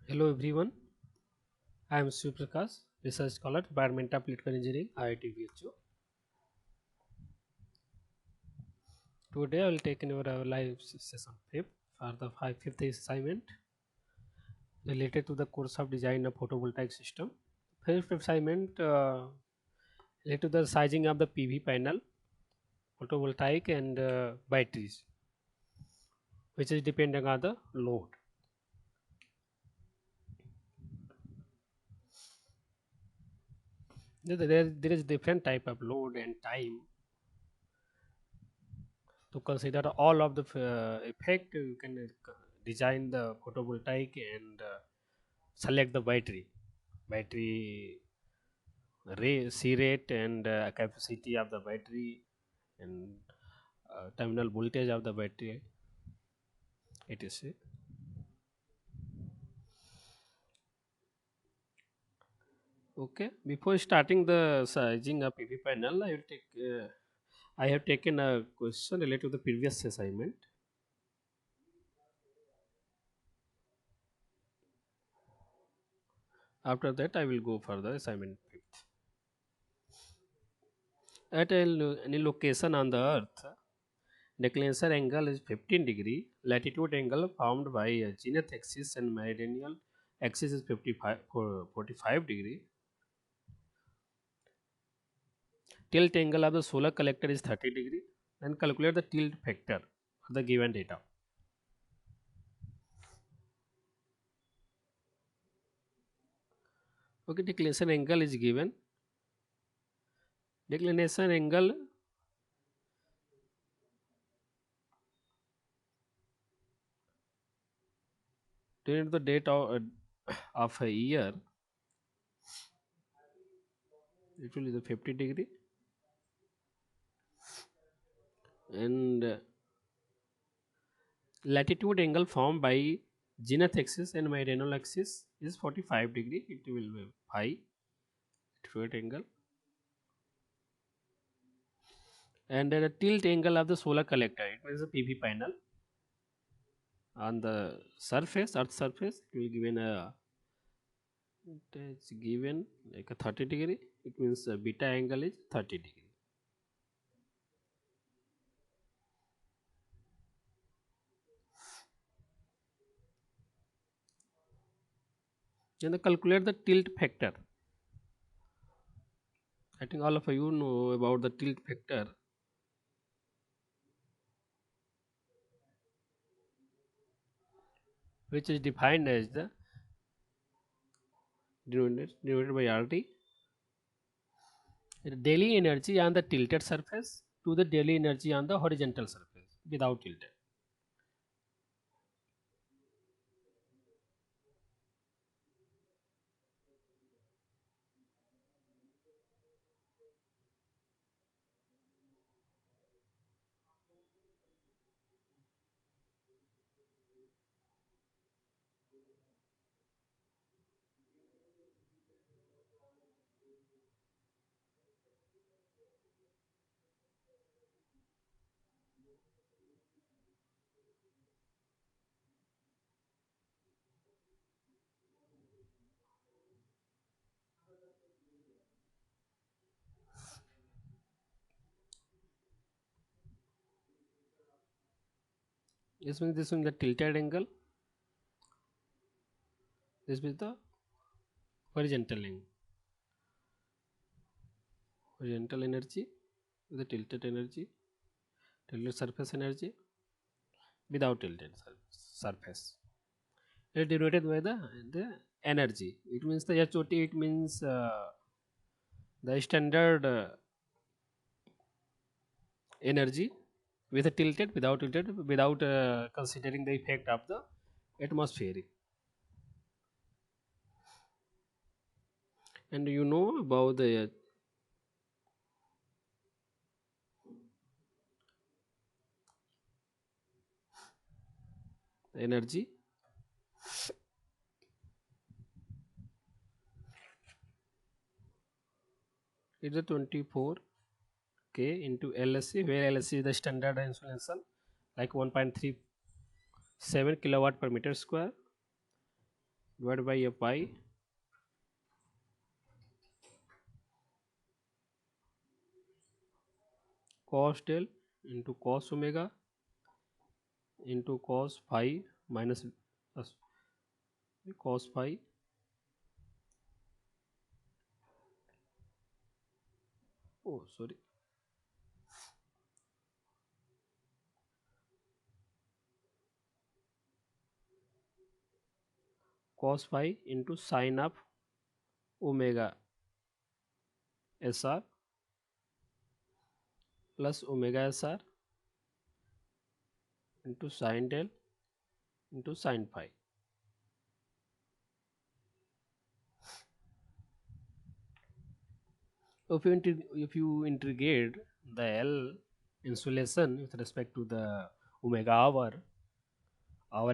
Hello everyone, I am Suprakash, Research Scholar, Department of Electrical Engineering, IIT BHU. Today I will take in our live session 5 for the fifth assignment related to the course of design of photovoltaic system. Fifth assignment related to the sizing of the PV panel, photovoltaic and batteries, which is depending on the load. There is different type of load and time to consider all of the effect. You can design the photovoltaic and select the battery C rate and capacity of the battery and terminal voltage of the battery, etc. Okay, before starting the sizing of PV panel, I have taken a question related to the previous assignment. After that I will go for the assignment fifth. At any location on the earth, declination angle is 15 degree. Latitude angle formed by zenith axis and meridional axis is 45 degree. Tilt angle of the solar collector is 30 degree. And calculate the tilt factor for the given data. Okay, declination angle is given. Declination angle during the date of a year, it will be the 50 degree. And latitude angle formed by zenith axis and meridional axis is 45 degree. It will be phi latitude angle. And the tilt angle of the solar collector, it means the PV panel on the surface, earth surface, it will given a, it's given like a 30 degree. It means beta angle is 30 degree. Then calculate the tilt factor. I think all of you know about the tilt factor, which is defined as the denoted by RT, the daily energy on the tilted surface to the daily energy on the horizontal surface without tilted. This means the tilted angle. This means the horizontal angle, horizontal energy, the tilted energy, tilted surface energy without tilted surface. It is denoted by the energy. It means the HOT. It means the standard energy with a tilted, without considering the effect of the atmospheric. And you know about the energy. It's a 24 K into LSC, where LSC is the standard insulation, like 1.37 kilowatt per meter square, divided by pi cos del into cos omega into cos phi minus cos phi sorry cos phi into sine of omega sr plus omega sr into sine del into sine phi. If you integrate the L insulation with respect to the omega hour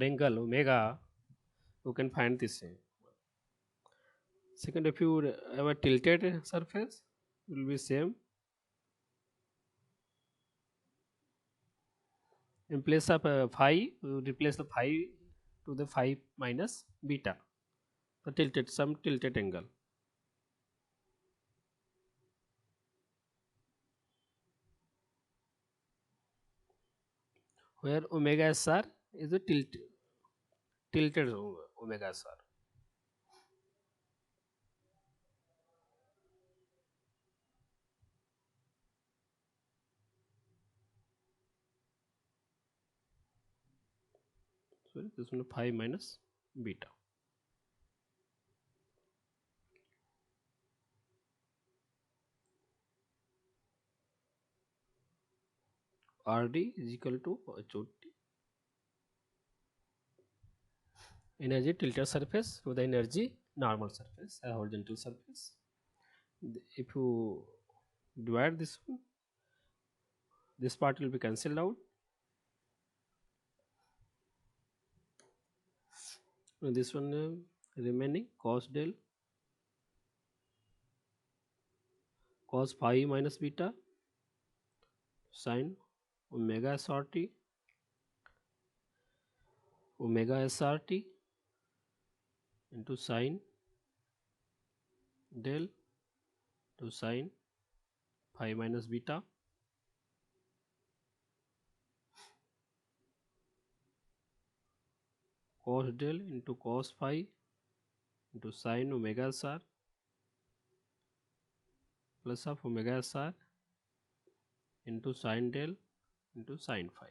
angle omega, you can find this same. Second, if you have a tilted surface, it will be same. In place of phi, we replace the phi to the phi minus beta, the some tilted angle. Where omega SR is a tilted omega SR. Sorry, this one phi minus beta. RD is equal to HOT. Energy tilted surface to the energy normal surface, a horizontal surface. If you divide this one, this part will be cancelled out. And this one remaining cos del cos phi minus beta sine omega SRT omega SRT into sine del to sine phi minus beta cos del into cos phi into sine omega SR plus of omega SR into sine del into sine phi.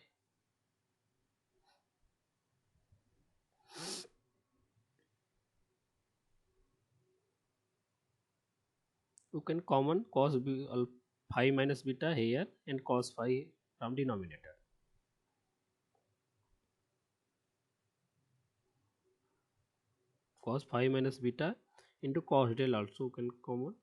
You can common cos phi minus beta here and cos phi from denominator. Cos phi minus beta into cos del also can common.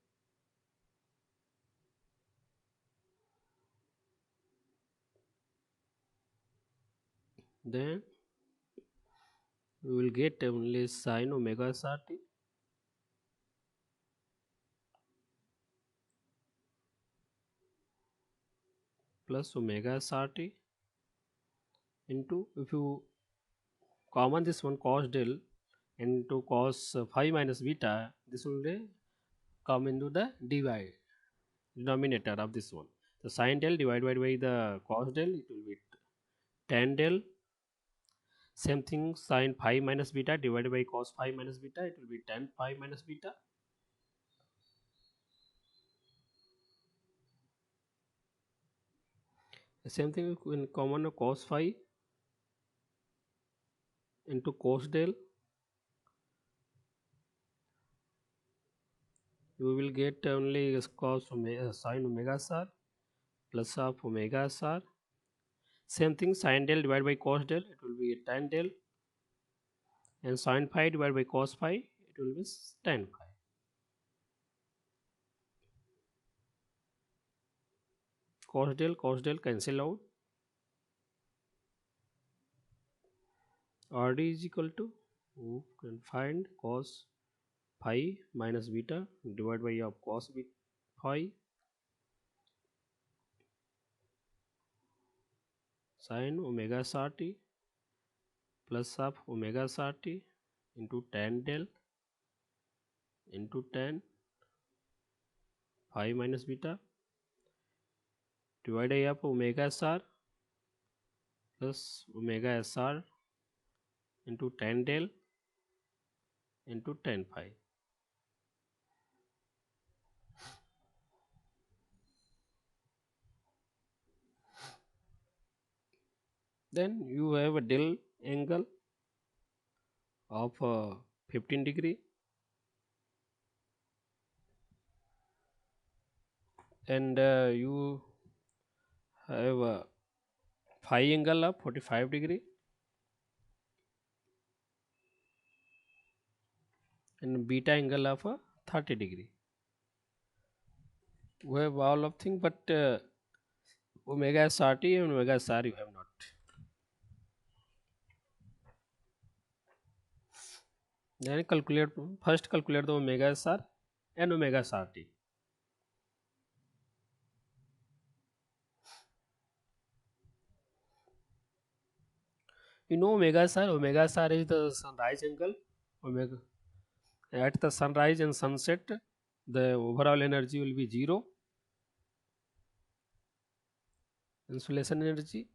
Then we will get only sine omega SRT plus omega SRT into, if you common this one cos del into cos phi minus beta, this will come into the denominator of this one. So sine del divided by the cos del, it will be tan del. Same thing, sine phi minus beta divided by cos phi minus beta, it will be tan phi minus beta. The same thing in common cos phi into cos del, you will get only cos omega, sine omega star plus of omega star. Same thing, sine del divided by cos del, it will be tan del, and sine phi divided by cos phi, it will be tan phi. Cos del cancel out. RD is equal to, you can find cos phi minus beta divided by of cos phi sine omega srt plus of omega srt into tan del into tan phi minus beta divided by omega SR plus omega SR into tan del into tan phi. Then you have a del angle of 15 degree and you have a phi angle of 45 degree and beta angle of 30 degree. We have all of things, but omega SRT and omega SR you have not. Then first calculate the omega SR and omega SRT. You know omega SR is the sunrise angle. Omega at the sunrise and sunset, the overall energy will be 0. Insolation energy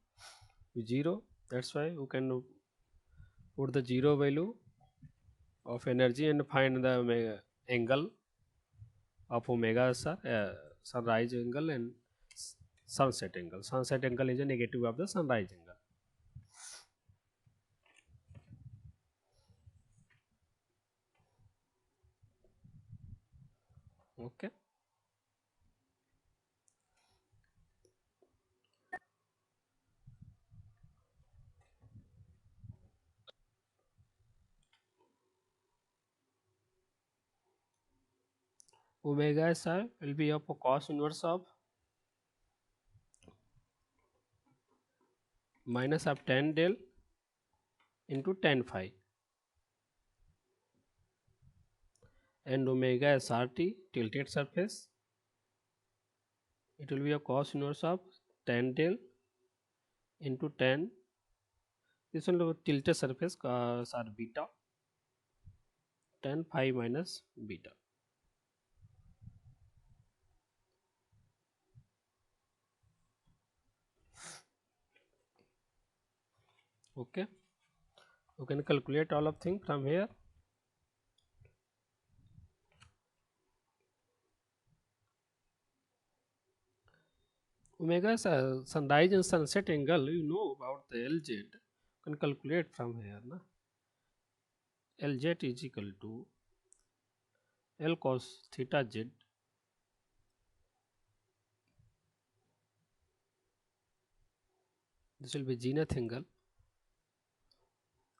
is 0. That's why you can put the 0 value of energy and find the angle of omega SR, sunrise angle and sunset angle. Sunset angle is a negative of the sunrise angle. Okay. Omega SR will be of cos inverse of minus of tan del into tan phi, and omega SRT tilted surface, it will be a cos inverse of tan del into tan, this will be tilted surface cos r beta, tan phi minus beta. Okay, you can calculate all of things from here. Omega sunrise and sunset angle, you know about the LZ, you can calculate from here. Na? LZ is equal to L cos theta Z this will be zenith angle,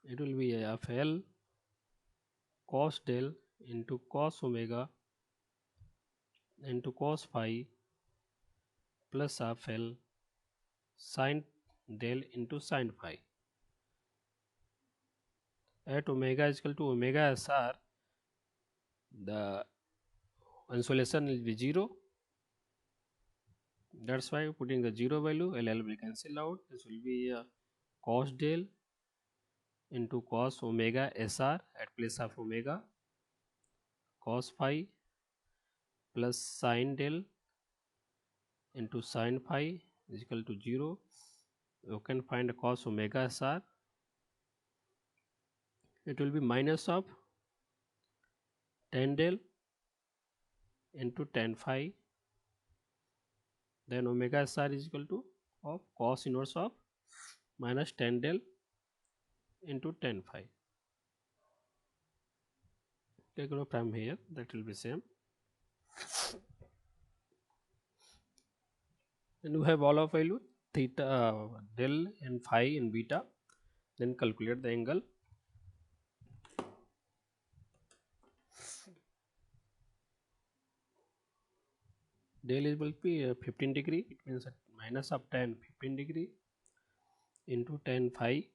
it will be of L cos del into cos omega into cos phi plus of L sin del into sin phi. At omega is equal to omega SR, the insolation will be 0. That's why putting the 0 value, LL will cancel out. This will be cos del into cos omega SR at place of omega, cos phi plus sin del into sin phi is equal to 0. You can find cos omega SR. It will be minus of tan del into tan phi. Then omega SR is equal to of cos inverse of minus tan del into tan phi. Take it from here, that will be same. And you have all of value theta, del and phi and beta. Then calculate the angle. Del is will be 15 degree. It means minus of tan 15 degree into tan phi.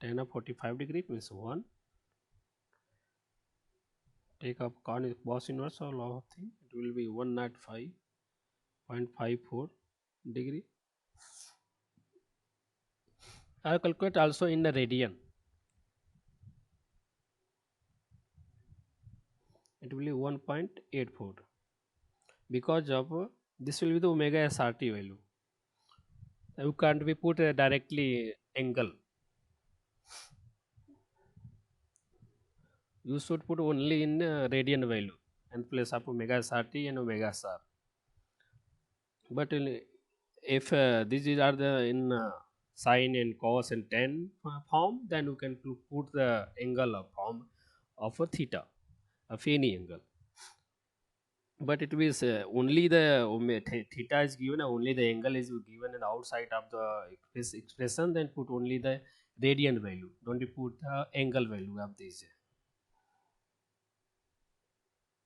Tan of 45 degree, it means 1. Take up cos inverse or law of thing. It will be 105.54 degree. I will calculate also in the radian. it will be 1.84 because of this will be the omega SRT value. You can't be put directly angle. You should put only in radian value and place of omega SRT and omega SR. But if these are the in sine and cos and tan form, then you can put the angle of form of a theta of any angle. But it is only the theta is given, only the angle is given and outside of the expression, then put only the radian value, don't you put the angle value of this.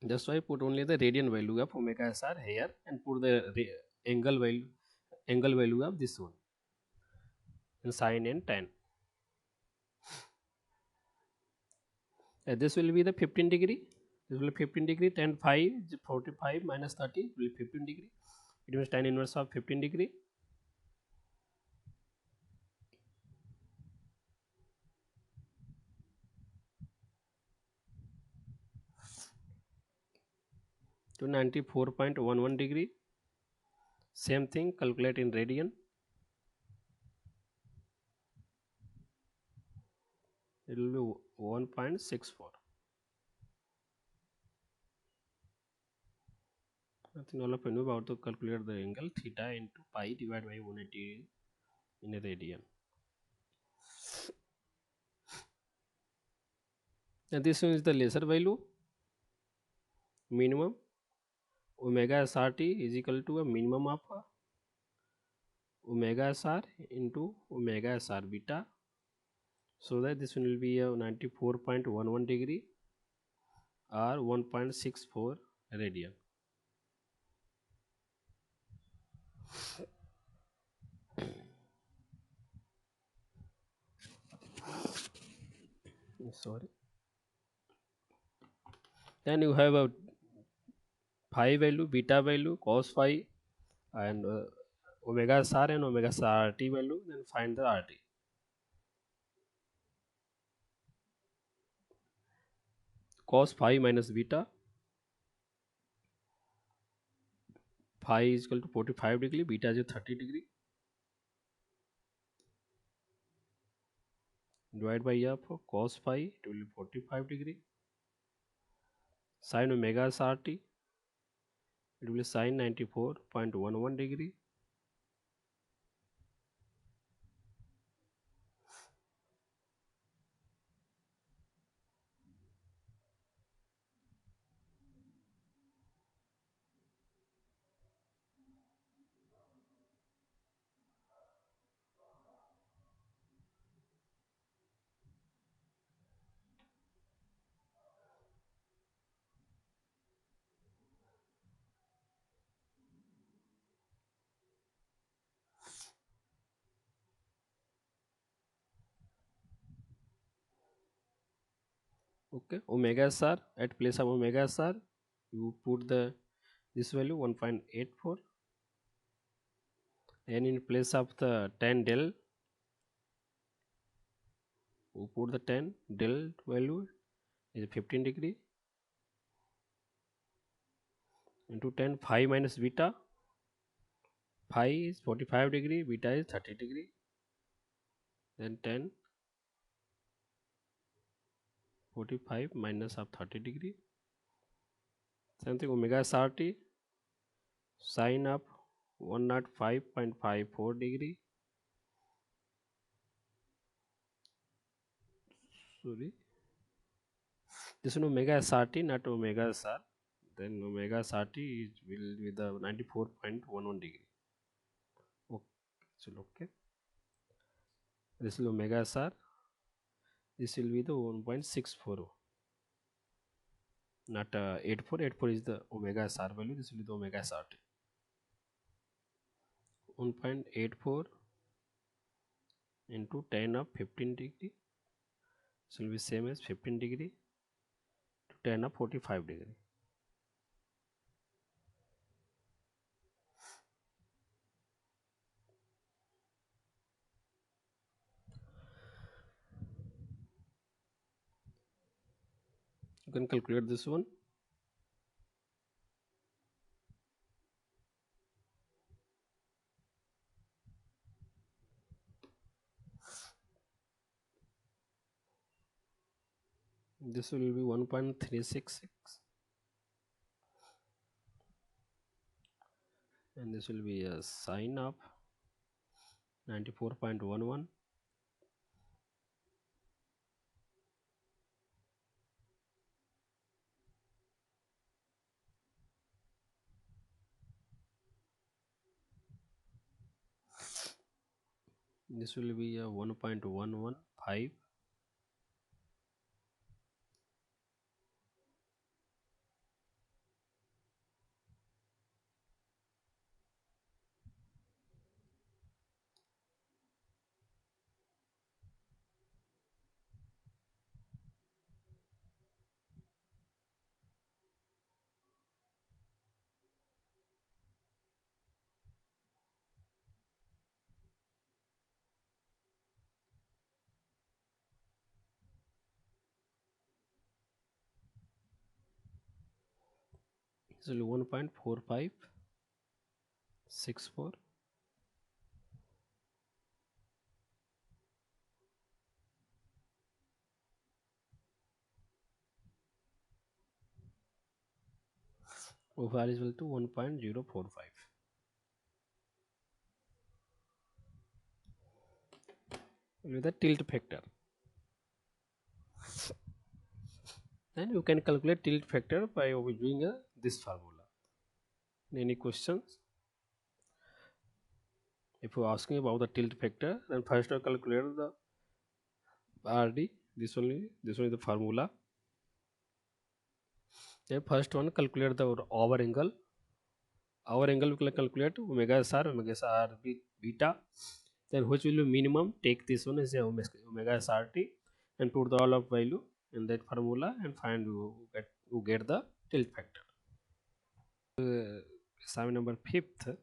That's why put only the radian value of omega SR here and put the angle value of this one in sine and tan. This will be the 15 degree. This will be 15 degree. Tan phi 45 minus 30 will be 15 degree. It means tan inverse of 15 degree. To 94.11 degree. Same thing, calculate in radian. It will be 1.64. Nothing all of you know about to calculate the angle theta into pi divided by 180 in a radian. And this one is the laser value. Minimum omega SRT is equal to a minimum of omega SR into omega SR beta. So that this one will be a 94.11 degree or 1.64 radian. Sorry. Then you have a phi value, beta value, cos phi, and omega SR and omega RT value. Then find the RT. Cos phi minus beta. Phi is equal to 45 degree, beta is 30 degree. Divide by f of cos phi, it will be 45 degree. Sin omega RT, it will be sin 94.11 degree. Okay, omega SR, at place of omega SR, you put this value 1.84, and in place of the tan del, you put the tan del value is 15 degree into tan phi minus beta. Phi is 45 degree, beta is 30 degree. Then tan 45 minus of 30 degree. Same thing, omega SRT, sine of 105.54 degree. Sorry, this is omega SRT, not omega SR. Then omega SRT will be the 94.11 degree. Okay, so okay. This is omega SR. This will be the 1.64. Not 84. 84 is the omega SR value. This will be the omega SRT. 1.84 into tan of 15 degree. This will be same as 15 degree to tan of 45 degree. You can calculate this one. This will be 1.366, and this will be a sine of 94.11. This will be a 1.115. This will be 1.4564. OR is equal to 1.045. With the tilt factor. Then you can calculate tilt factor by using this formula. Any questions? If you are asking about the tilt factor, then first I calculate the RD. This only the formula. Then first one calculate the hour angle. Hour angle we can calculate omega SR, omega SR beta. Then which will be minimum? Take this one as a omega SRT and put the all of value in that formula and find you get the tilt factor. Assignment number 5th.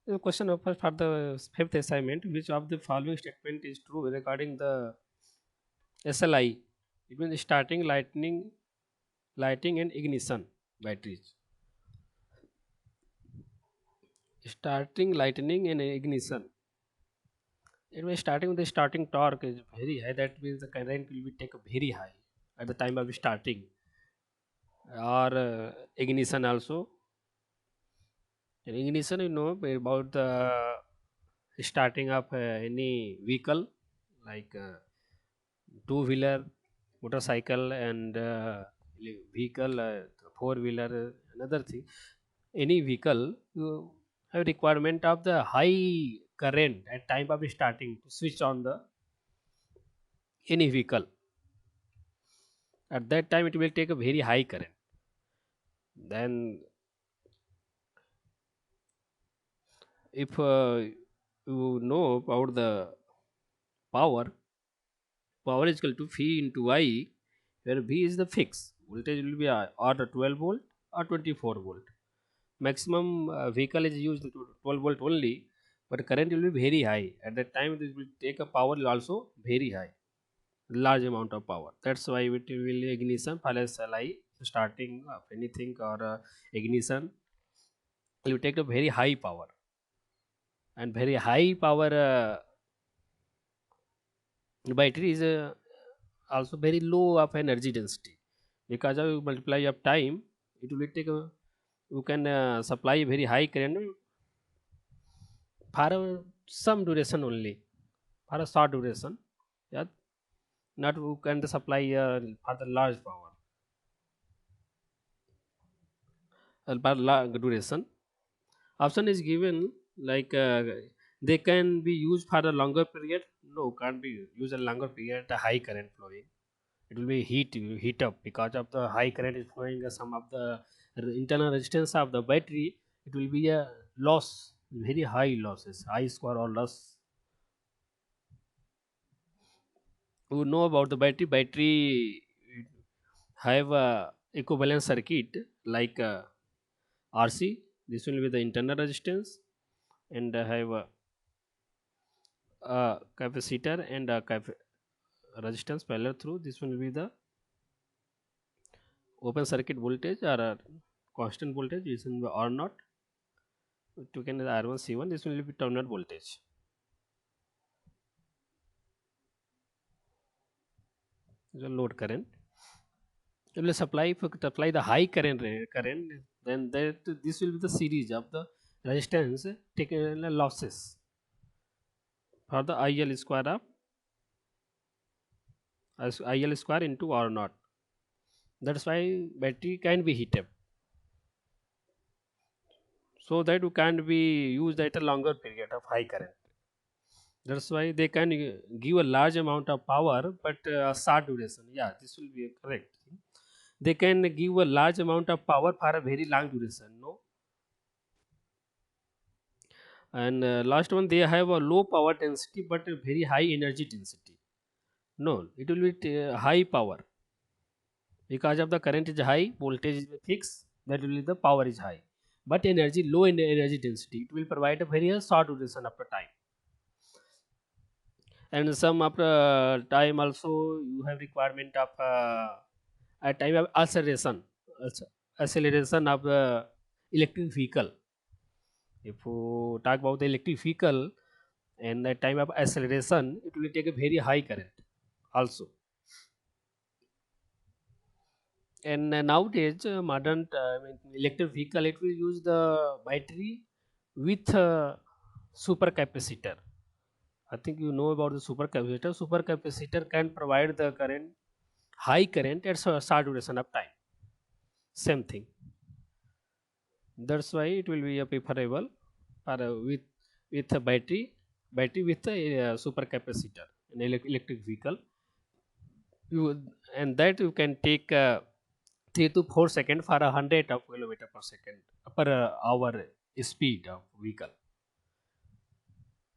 The question of for the 5th assignment: which of the following statement is true regarding the SLI? It means starting, lighting and ignition batteries. Starting, lightning and ignition. It means starting with the starting torque is very high. That means the current will be take very high at the time of starting. Or ignition also. In ignition, you know about the starting of any vehicle like two-wheeler, motorcycle, and vehicle, four-wheeler, another thing. Any vehicle, you have requirement of the high current at time of starting to switch on the any vehicle. At that time, it will take a very high current. Then, if you know about the power, power is equal to V into I, where V is the fixed voltage will be either 12 volt or 24 volt. Maximum vehicle is used to 12 volt only, but current will be very high. At that time, it will take a power also very high, large amount of power. That's why it will ignition, plus LI, starting of anything or ignition, will take a very high power, and very high power battery is also very low of energy density, because of multiply of time it will take a, you can supply very high current for some duration only, for a short duration. Yeah, not you can supply for the large power for duration. Option is given like they can be used for a longer period. No, can't be used a longer period. The high current flowing, it will be heat up because of the high current is flowing. Some of the internal resistance of the battery, it will be a loss, very high losses, high score or loss. You know about the battery have a equivalent circuit like RC. This will be the internal resistance, and have a capacitor and a resistance parallel through. This will be the open circuit voltage or a constant voltage is in the R naught. taken as R1 C1, this will be terminal voltage. The load current. It will supply, if you apply the high current, then this will be the series of the resistance taken losses for the IL square of IL square into R naught. That's why battery can be heated, so that you can be used at a longer period of high current. That's why they can give a large amount of power, but a short duration. Yeah, this will be correct. They can give a large amount of power for a very long duration. No, and last one, they have a low power density but a very high energy density. No, it will be high power because of the current is high, voltage is fixed. That will be the power is high, but energy low in energy density. It will provide a very short duration after time. And some after time also you have requirement of a time of acceleration of the electric vehicle. If you talk about the electric vehicle and the time of acceleration, it will take a very high current also. And nowadays modern electric vehicle, it will use the battery with super capacitor. I think you know about the super capacitor. Super capacitor can provide the current, high current at short duration of time. Same thing. That's why it will be a preferable for with a battery with a super capacitor in electric vehicle. You, and that you can take 3 to 4 seconds for 100 of kilometer per second per hour speed of vehicle.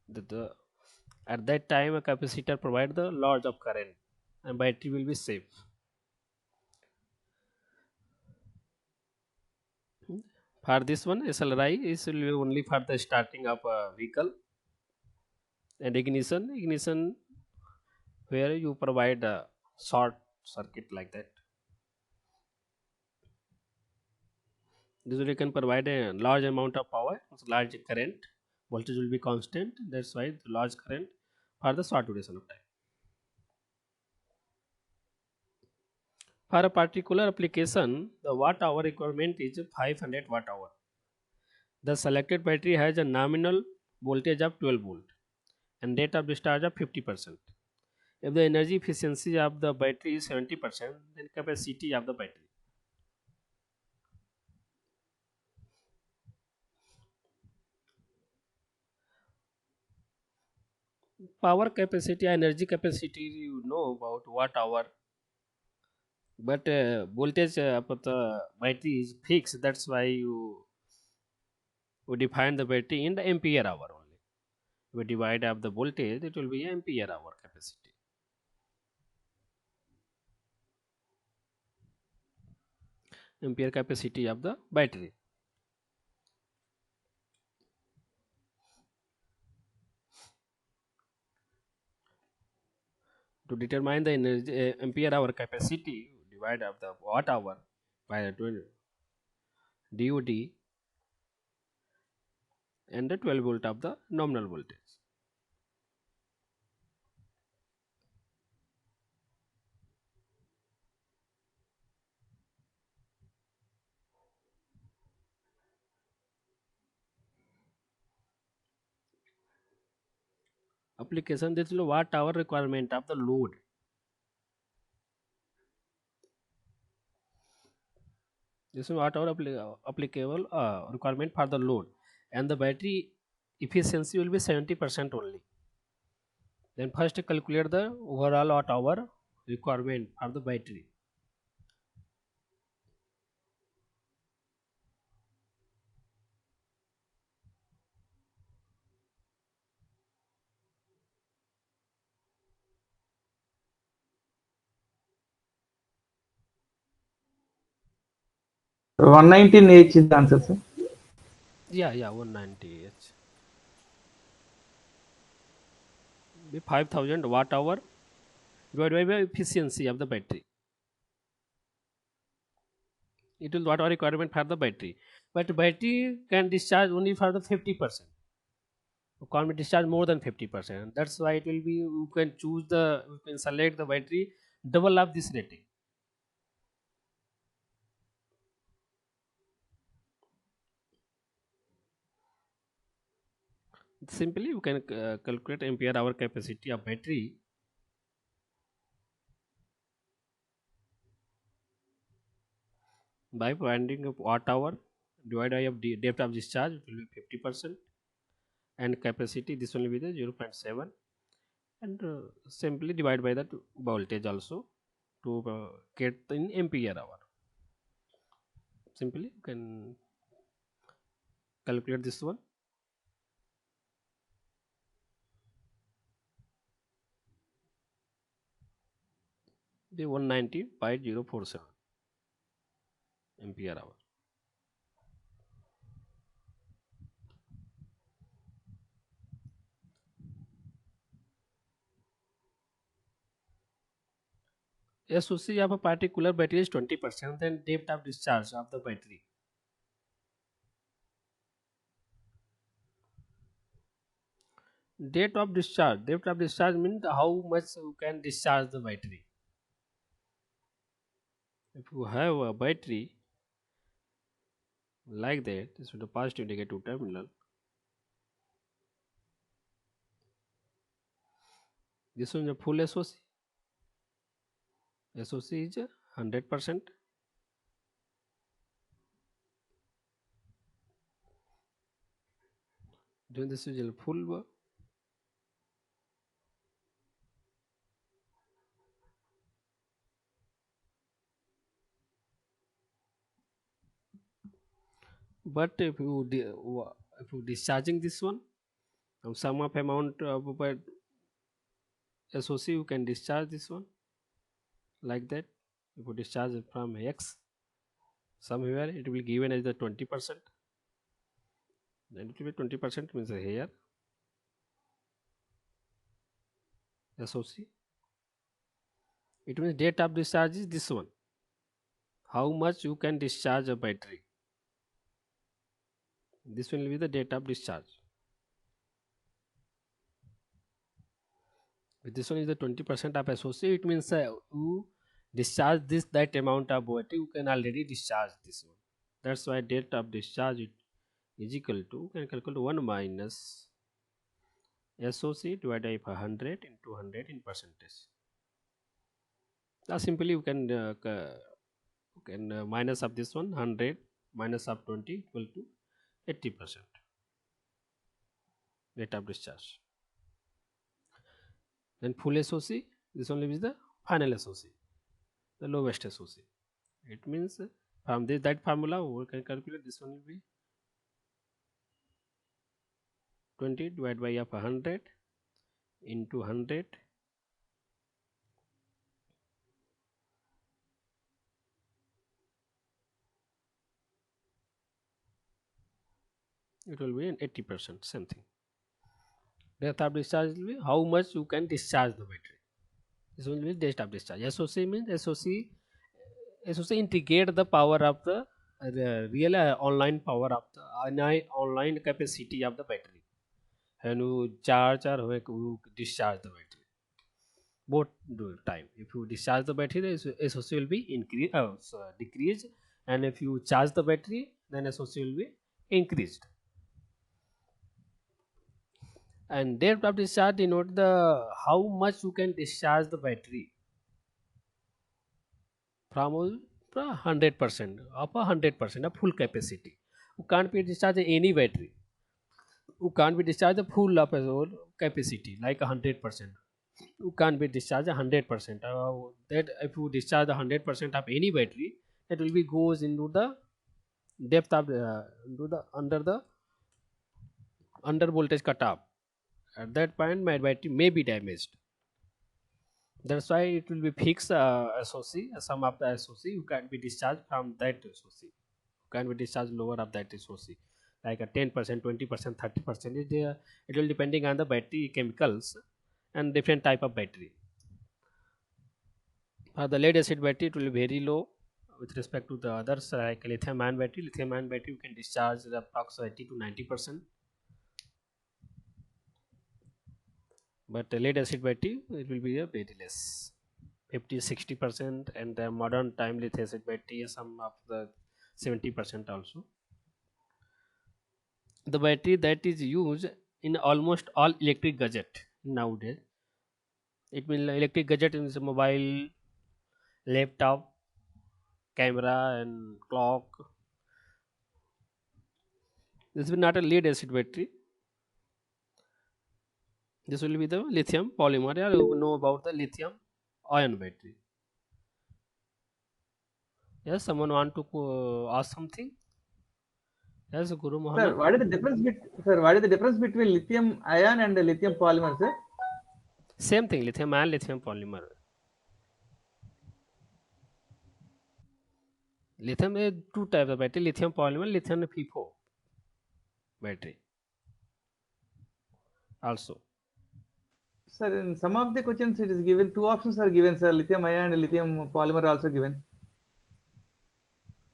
The at that time a capacitor provide the large of current and battery will be safe. For this one, SLRI is only for the starting of a vehicle, and ignition where you provide a short circuit like that. This way you can provide a large amount of power, large current, voltage will be constant. That's why the large current for the short duration of time. For a particular application, the watt hour requirement is 500 watt hour. The selected battery has a nominal voltage of 12 volt and rate of discharge of 50%. If the energy efficiency of the battery is 70%, then capacity of the battery. Power capacity, energy capacity, you know about watt hour, but voltage of the battery is fixed. That's why you define the battery in the ampere hour only. We divide up the voltage, it will be ampere hour capacity. Ampere capacity of the battery. To determine the energy ampere hour capacity, divide up the watt hour by the 20 DOD and the 12 volt of the nominal voltage. Application, this is watt hour requirement of the load. This is watt hour applicable requirement for the load, and the battery efficiency will be 70% only. Then first calculate the overall watt hour requirement of the battery. So 119H is the answer, sir. Yeah, 190 H. Be 5000 watt hour divided by efficiency of the battery. It will what are requirement for the battery, but battery can discharge only for the 50%. Can't be discharged more than 50%. That's why it will be, you can choose the, you can select the battery double of this rating. Simply you can calculate ampere hour capacity of battery by finding a watt hour divided by of depth of discharge, it will be 50%, and capacity this will be the 0.7, and simply divide by that voltage also to get in ampere hour. Simply you can calculate this one. The 190.047 ampere hour. SOC of a particular battery is 20%, then depth of discharge of the battery. Depth of discharge means how much you can discharge the battery. If you have a battery like that, this is the positive negative terminal. This is the full SOC. SOC is 100%. Then this is a full. But if you discharging this one, some of amount of SOC you can discharge this one like that. If you discharge it from X somewhere, it will given as the 20%. Then it will be 20% means here SOC. It means date of discharge is this one. How much you can discharge a battery. This will be the date of discharge. If this one is the 20% of SOC, it means you discharge this that amount of battery, you can already discharge this one. That's why date of discharge is equal to, can calculate 1 minus SOC divided by 100 into 100 in percentage. Now simply you can minus of this one 100 minus of 20 equal to 80% rate of discharge. Then full SOC, this only is the final SOC, the lowest SOC. It means from this that formula we can calculate this one will be 20 divided by of 100 into 100 it will be an 80%, same thing. Depth of discharge will be how much you can discharge the battery. This will be depth of discharge. SOC means SOC integrate the power of the real online power of the online capacity of the battery, and you charge or when you discharge the battery. Both do time. If you discharge the battery, the SOC will be decreased, and if you charge the battery, then SOC will be increased. And depth of discharge denote the how much you can discharge the battery from 100% of 100% of full capacity. You can't be discharge any battery. You can't be discharge the full of your capacity like 100%. You can't be discharged 100%. That if you discharge 100% of any battery, that will be goes into the depth of into the under voltage cutoff. At that point, my battery may be damaged. That's why it will be fixed SOC. Some of the SOC you can be discharged from that SOC. You can be discharged lower of that SOC, like a 10%, 20%, 30%. It will depending on the battery chemicals and different type of battery. The lead acid battery it will be very low. with respect to the others like lithium ion battery. Lithium ion battery you can discharge approximately 80 to 90%, but lead acid battery it will be a very less, 50-60%, and the modern time lead acid battery some of the 70% also. The battery that is used in almost all electric gadget nowadays. It means electric gadget is mobile, laptop, camera, and clock. This will not a lead acid battery. This will be the lithium polymer. Yeah, you know about the lithium ion battery. Yes, someone want to ask something? Yes, Guru Sir, Mohanad. what is the difference sir, what is the difference between lithium ion and lithium polymer, sir? Same thing, lithium ion, lithium polymer. Lithium is two types of battery: lithium polymer, lithium FIFO battery. Also, Sir, in some of the questions it is given two options are given, sir. Lithium ion and lithium polymer are also given.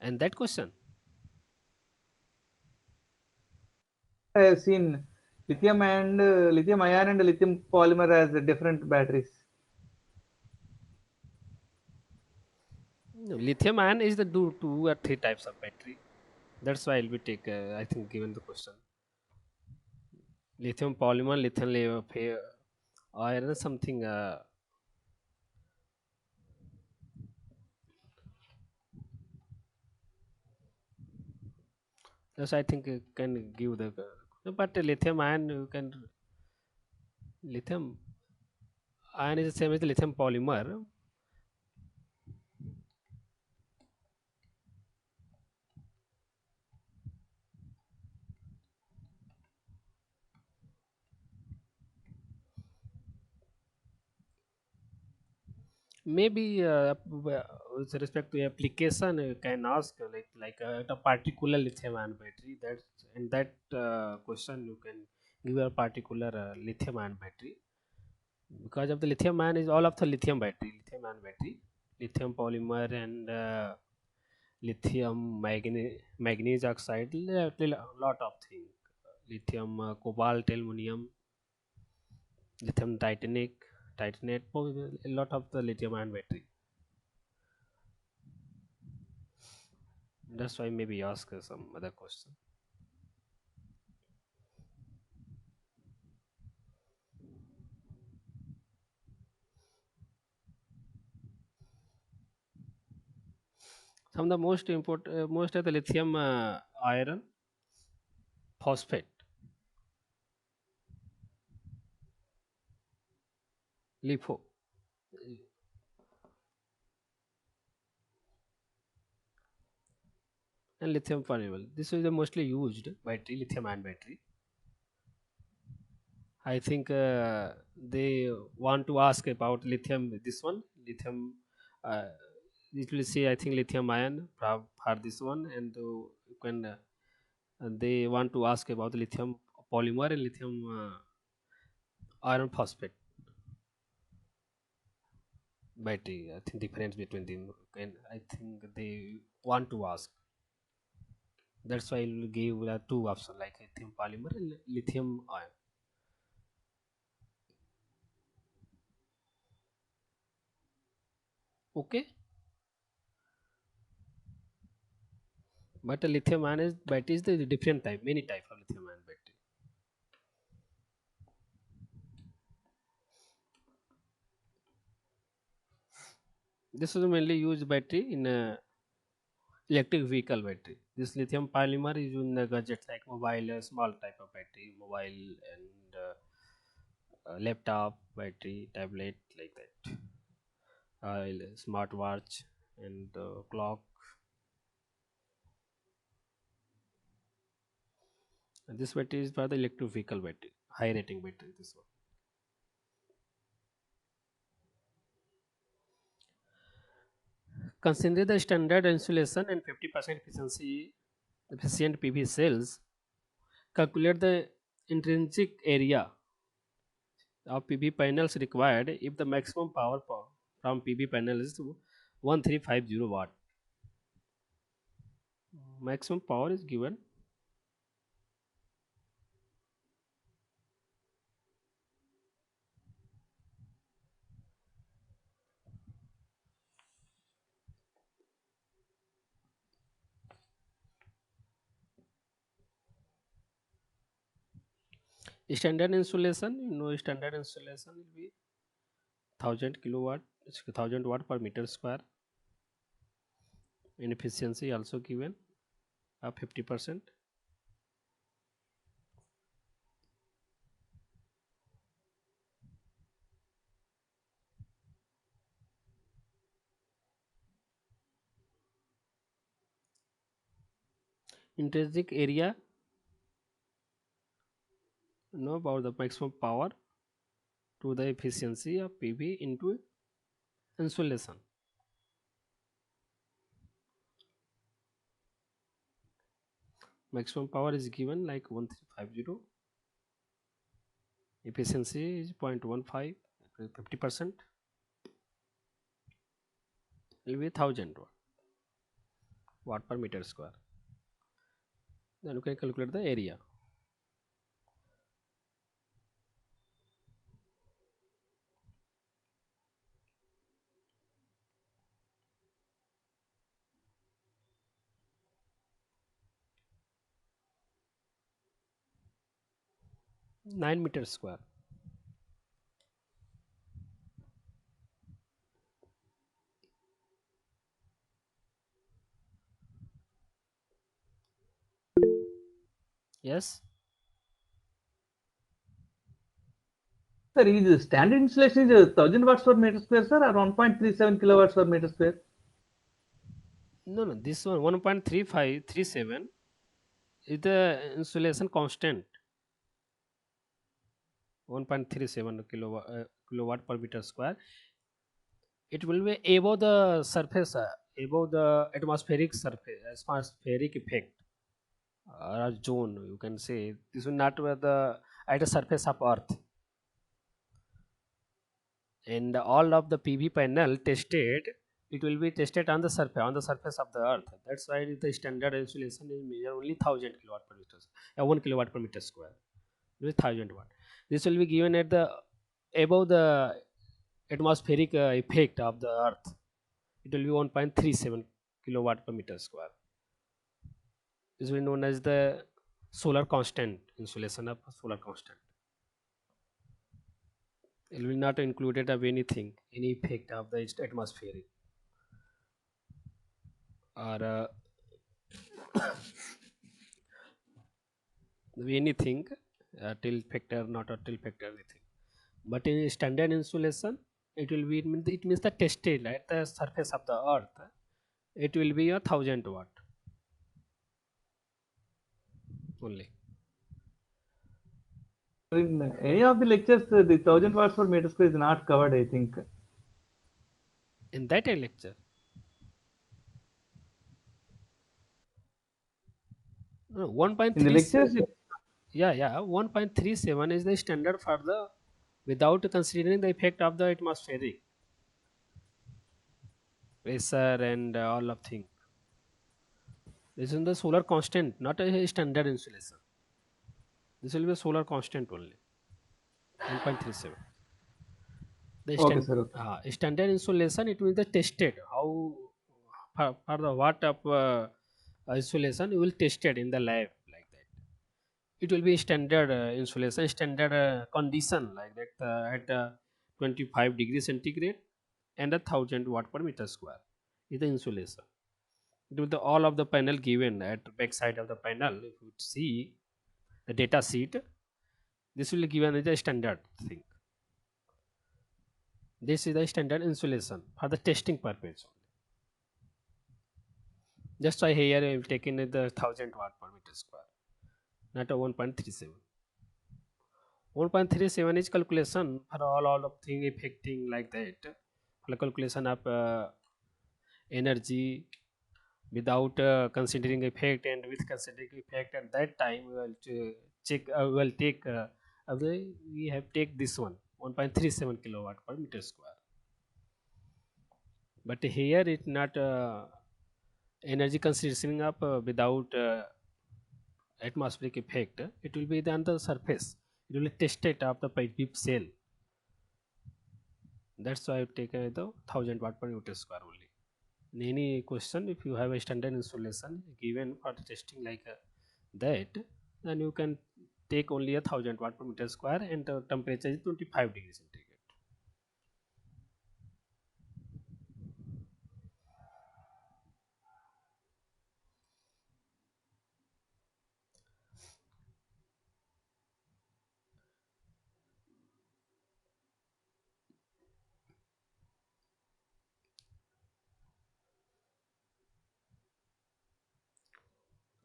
and that question, I have seen lithium ion and lithium polymer as different batteries. no, lithium ion is the two or three types of battery. That's why I'll be take. I think given the question, lithium polymer, lithium iron, something. Yes, I think can give the. But lithium ion you can lithium ion is the same as the lithium polymer. Maybe with respect to application, you can ask a particular lithium ion battery. That's in that question you can give a particular lithium ion battery, because of the lithium ion is all of the lithium ion battery, lithium polymer, and lithium manganese oxide, lot of things, lithium cobalt, aluminum, lithium titanate, a lot of the lithium ion battery. That's why maybe ask some other question. Some of the most important, most of the lithium iron phosphate, LiFo, and lithium polymer. This is the mostly used battery, lithium ion battery. I think they want to ask about lithium. This one, lithium. Uh, it will say I think lithium ion for this one, and you can. And they want to ask about the lithium polymer and lithium iron phosphate battery. I think difference between them, and I think they want to ask. That's why I'll give two options like lithium polymer and lithium ion. Okay, but a lithium ion is battery is the different type, many type of lithium ion battery. This is mainly used battery in a electric vehicle battery. This lithium polymer is used in the gadgets like mobile, small type of battery, mobile, and laptop battery, tablet, like that, smartwatch, and clock. And this battery is for the electric vehicle battery, high rating battery. This one. Consider the standard insulation and 50% efficient PV cells. Calculate the intrinsic area of PV panels required if the maximum power from PV panel is 1350 watt. maximum power is given standard insulation. Standard insulation will be 1000 kilowatt, 1000 watt per meter square, and efficiency also given 50%. Intrinsic area, know about the maximum power to the efficiency of PV into insulation. Maximum power is given like 1350, efficiency is 0.15, 50%, will be 1000 watt per meter square. Then you can calculate the area. Nine meters square. Yes. Sir, is standard insulation is 1000 watts per meter square, sir, or 1.37 kilowatts per meter square? No, no. This one 1.3537 is the insulation constant. 1.37 kilowatt per meter square. It will be above the surface, above the atmospheric surface, atmospheric effect or zone. You can say this will not be the at the surface of Earth. And all of the PV panel tested, it will be tested on the surface of the Earth. That's why the standard insulation is measure only 1000 kilowatt per meter, 1 kilowatt per meter square, with 1000 watt. This will be given at the above the atmospheric effect of the Earth. It will be 1.37 kilowatt per meter square. This will be known as the solar constant, insulation of solar constant. It will not included of anything, any effect of the atmospheric or anything, tilt factor, not a tilt factor, anything. But in standard insulation, it will be, it means the tested at the surface of the Earth. It will be a 1000 watt only. In any of the lectures, the 1000 watts per meter square is not covered, I think. In that lecture, no, In the 1.3, lectures, yeah, 1.37 is the standard for the, without considering the effect of the atmospheric pressure and all of things. This is the solar constant, not a standard insulation. This will be a solar constant only. 1.37. The okay, sir. Okay. standard insulation, it will be tested how for the what of insulation you will tested in the lab like that. It will be standard insulation, standard condition like that at 25 degrees centigrade and 1000 watt per meter square is the insulation. It will the all of the panel given at the back side of the panel. If you see the data sheet, this will be given as a standard thing. This is the standard insulation for the testing purpose. Just why here I have taken the 1000 watt per meter square, not a 1.37. 1.37 is calculation for all of thing affecting like that. For the calculation of energy without considering effect and with considering effect. At that time we will check. We will take. We have take this one 1.37 kilowatt per meter square. But here it not energy conditioning up without atmospheric effect, it will be on the surface. It will test it of the PIP cell. That's why I take the 1000 watt per meter square only. In any question, if you have a standard installation given for testing like that, then you can take only a 1000 watt per meter square, and the temperature is 25 degrees centigrade.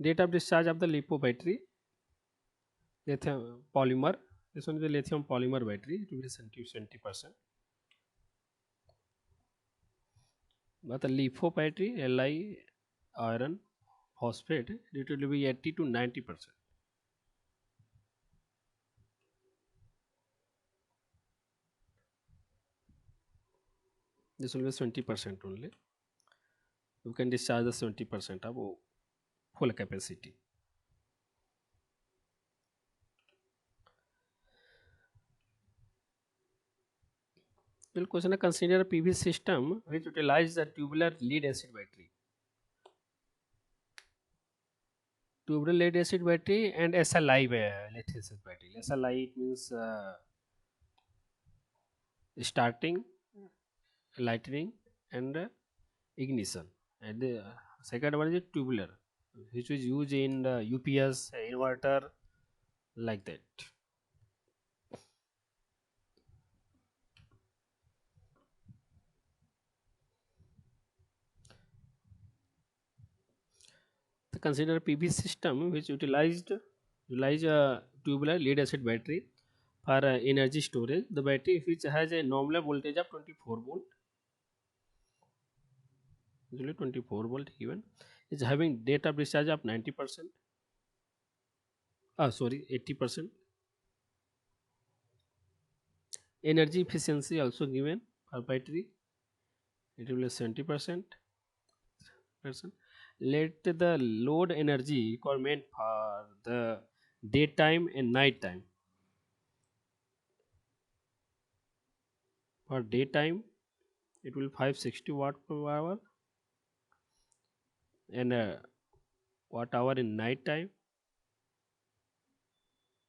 Rate of discharge of the lipo battery, lithium polymer. This one is a lithium polymer battery. It will be 70%. But the LiFo battery, Li iron phosphate, it will be 80 to 90%. This will be 20% only. You can discharge the 70% of full capacity. Well, question, consider a PV system which utilizes the tubular lead acid battery. Tubular lead acid battery and SLI lead acid battery. SLI, it means starting, lightning, and ignition. And the second one is tubular, which is used in the UPS, inverter, like that. The consider PV system which utilize a tubular lead acid battery for energy storage. The battery which has a nominal voltage of 24 volt, usually 24 volt given, is having date of discharge of 90%. Sorry, 80%. Energy efficiency also given for battery. It will be 70%. Let the load energy requirement for the daytime and night time. For daytime, it will 560 watt per hour, and watt hour in night time,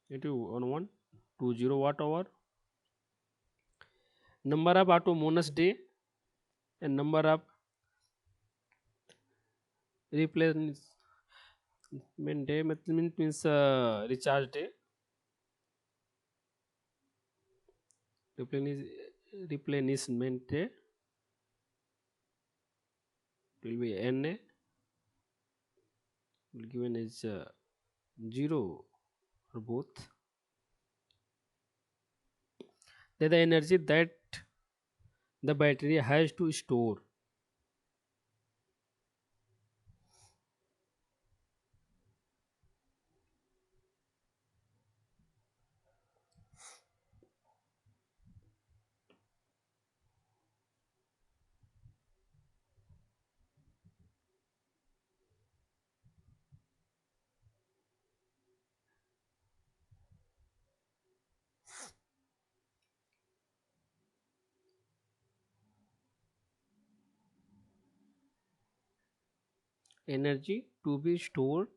it will 1120 watt hour. Number of autonomous day and number of replacement day means recharge day. Replenishment day, it will be NA, will given as 0 or both. Then the energy that the battery has to store. Energy to be stored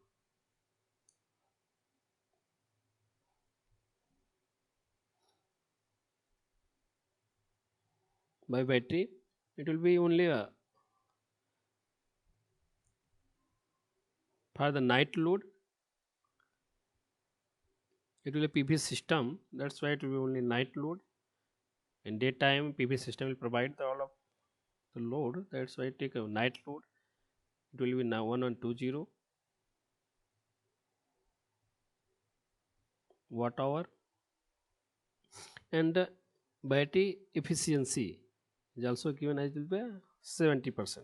by battery, it will be only for the night load. It will be PV system, that's why it will be only night load. In daytime, PV system will provide all of the load, that's why I take a night load. It will be now 1120 watt hour. And battery efficiency is also given as will be 70%.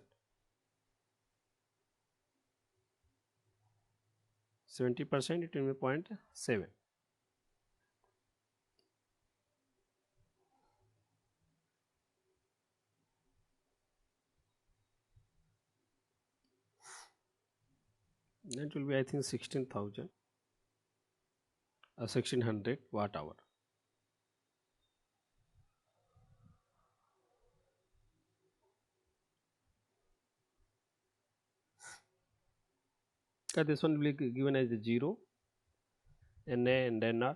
70%, it will be 0.7. That will be, I think, 16,000 or 1600 watt hour. So this one will be given as the 0, Na and Nr. Na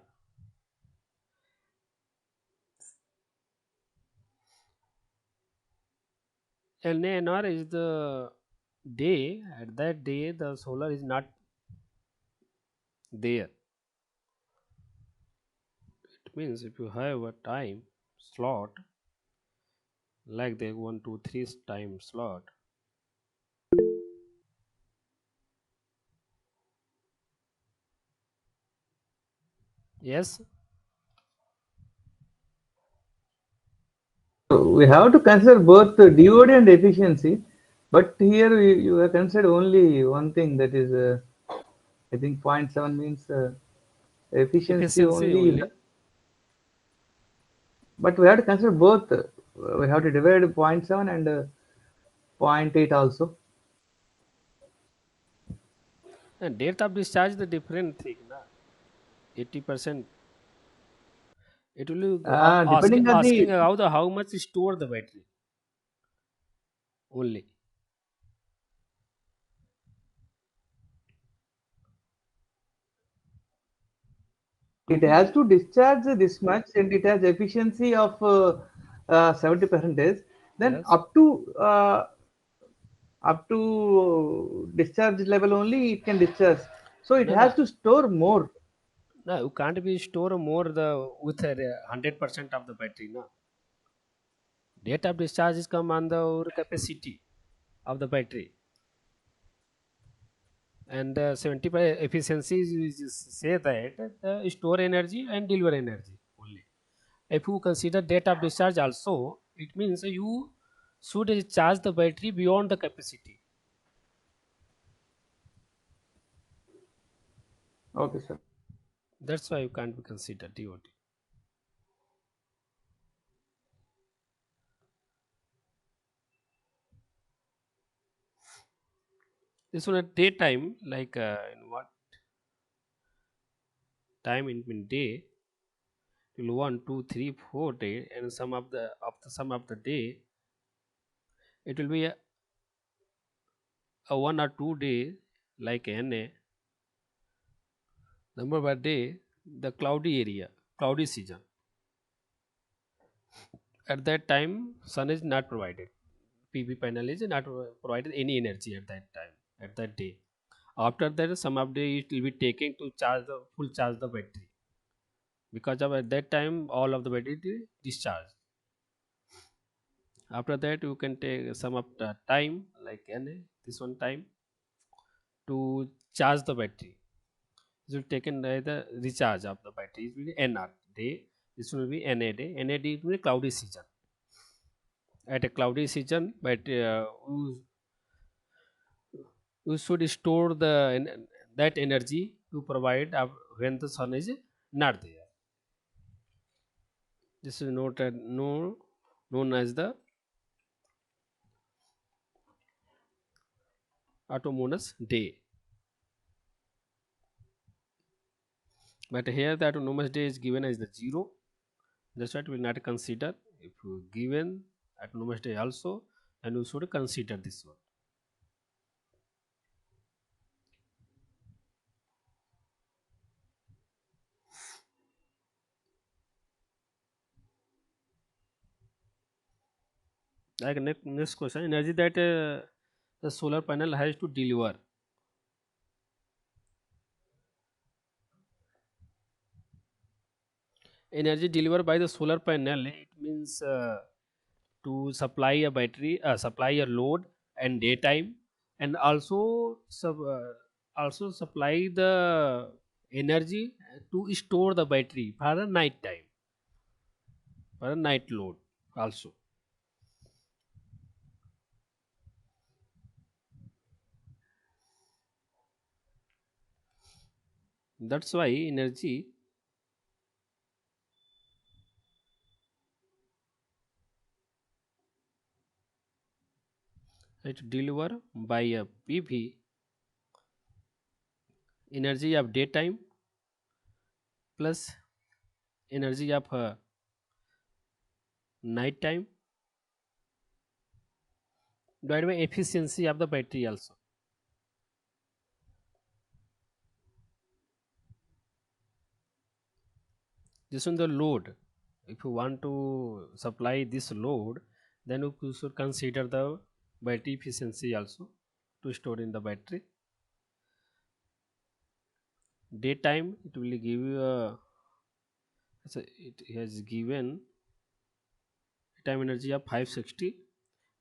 and Nr is the day. At that day, the solar is not there. It means if you have a time slot like the 1, 2, 3 time slot, yes, So we have to consider both the DOD and efficiency, but here you have considered only one thing, that is, I think point 0.7 means efficiency efficiency only, only. but we have to consider both. We have to divide point 0.7 and zero point 0.8 also. And date of discharge the different thing, na. 80%. It will be Depending on asking the, how much store the battery only. it has to discharge this much and it has efficiency of 70%, then Yes. up to discharge level only it can discharge. So it No, no, has to store more. no. You can't be store more the with 100% of the battery. No. Date of discharge is come on the over capacity of the battery, and 75 efficiency is say that the store energy and deliver energy only. If you consider date of discharge also, it means you should charge the battery beyond the capacity. Okay, sir. That's why you can't be considered DOT. This one at daytime, like in what time in day, till 1, 2, 3, 4 day, and some of the after some of the day, it will be a 1 or 2 day, like Na number by day, the cloudy area, cloudy season. At that time, sun is not provided. PV panel is not provided any energy at that time, at that day. After that, some of day it will be taking to charge the full charge the battery, because of at that time all of the battery discharge. After that, you can take some of the time like Na, this one time to charge the battery. This will taken by the recharge of the battery. It will be NR day. This will be Na day. Na day will be cloudy season. At a cloudy season, but you should store that energy to provide when the sun is not there. This is known as the autonomous day. But here the autonomous day is given as the 0. That's what we will not consider. If you given autonomous day also, then you should consider this one. Like next question, energy that the solar panel has to deliver. Energy delivered by the solar panel, it means to supply a battery, supply a load and daytime, and also supply the energy to store the battery for a night time, for a night load also. That's why energy it deliver by a PV energy of daytime plus energy of night time divided by efficiency of the battery also. This one the load. If you want to supply this load, then you should consider the battery efficiency also to store in the battery. Daytime it will give you a, so it has given time energy of 560,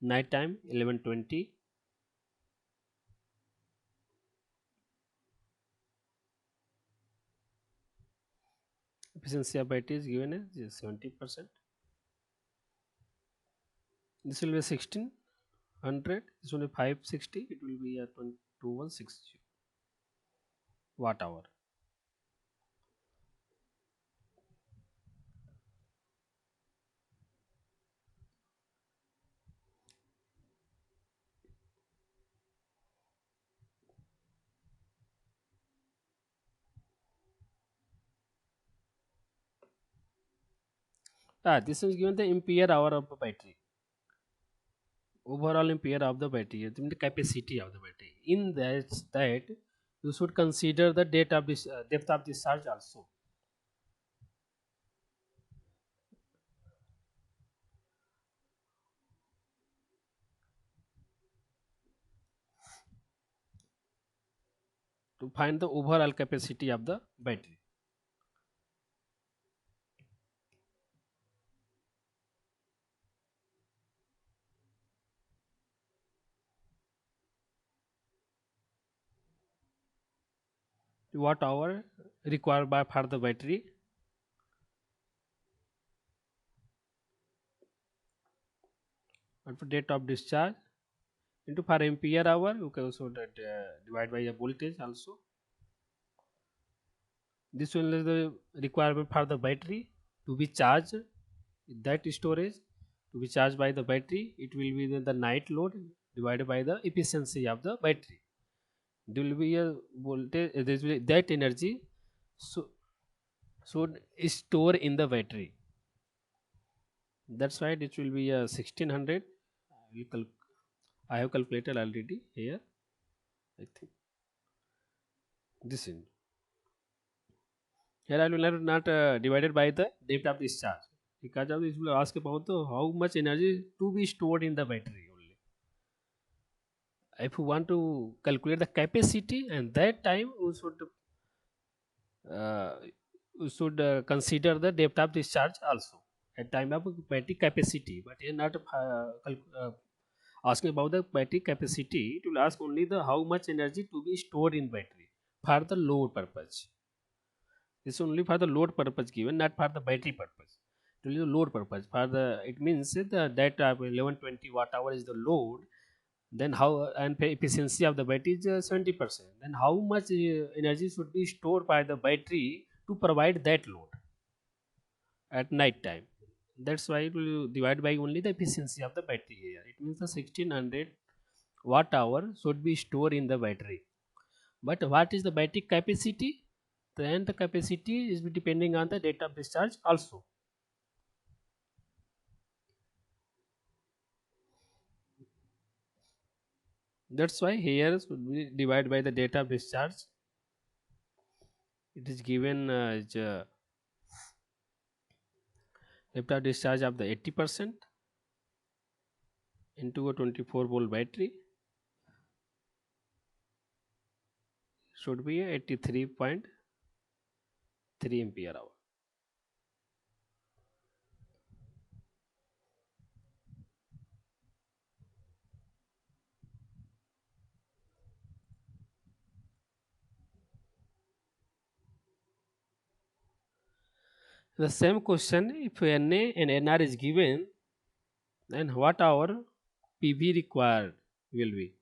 night time 1120, efficiency of battery is given as 70%. This will be 1600, this will be 560, it will be a 2160 watt hour. This is given the ampere hour of the battery, overall ampere of the battery, the capacity of the battery. In that you should consider the depth of discharge also. To find the overall capacity of the battery. Watt hour required by for the battery, and for date of discharge into per ampere hour you can also that, divide by a voltage also. This one is the requirement for the battery to be charged, that storage to be charged by the battery. It will be the night load divided by the efficiency of the battery. There will be a voltage, there will be that energy so should store in the battery. That's why it will be a 1600. I have calculated already here. I think this in here I will not divided by the depth of discharge, because of this will ask about the how much energy to be stored in the battery only. If you want to calculate the capacity, and that time uh, we should consider the depth of discharge also at time of battery capacity. But here not asking about the battery capacity, it will ask only the how much energy to be stored in battery for the load purpose. This is only for the load purpose given, not for the battery purpose. It will be the load purpose. For the it means that 1120 watt hour is the load. Then how and efficiency of the battery is 70%. Then how much energy should be stored by the battery to provide that load at night time? That's why it will divide by only the efficiency of the battery here. It means the 1600 watt hour should be stored in the battery. But what is the battery capacity? Then the capacity is depending on the date of discharge also. That's why here should be divided by the date of discharge. It is given as date of discharge of the 80% into a 24-volt battery should be 83.3 ampere hour. The same question, if Na and Nr is given, then what our PV required will be?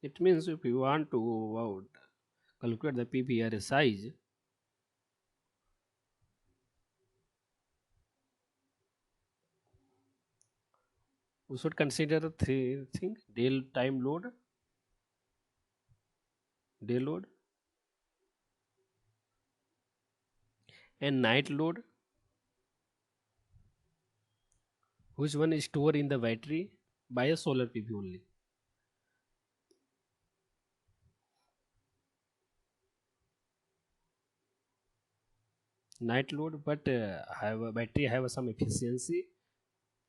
It means if you want to calculate the PPR size, we should consider the three things: day time load, day load, and night load. Which one is stored in the battery by a solar PV only. Night load, but have a battery have some efficiency.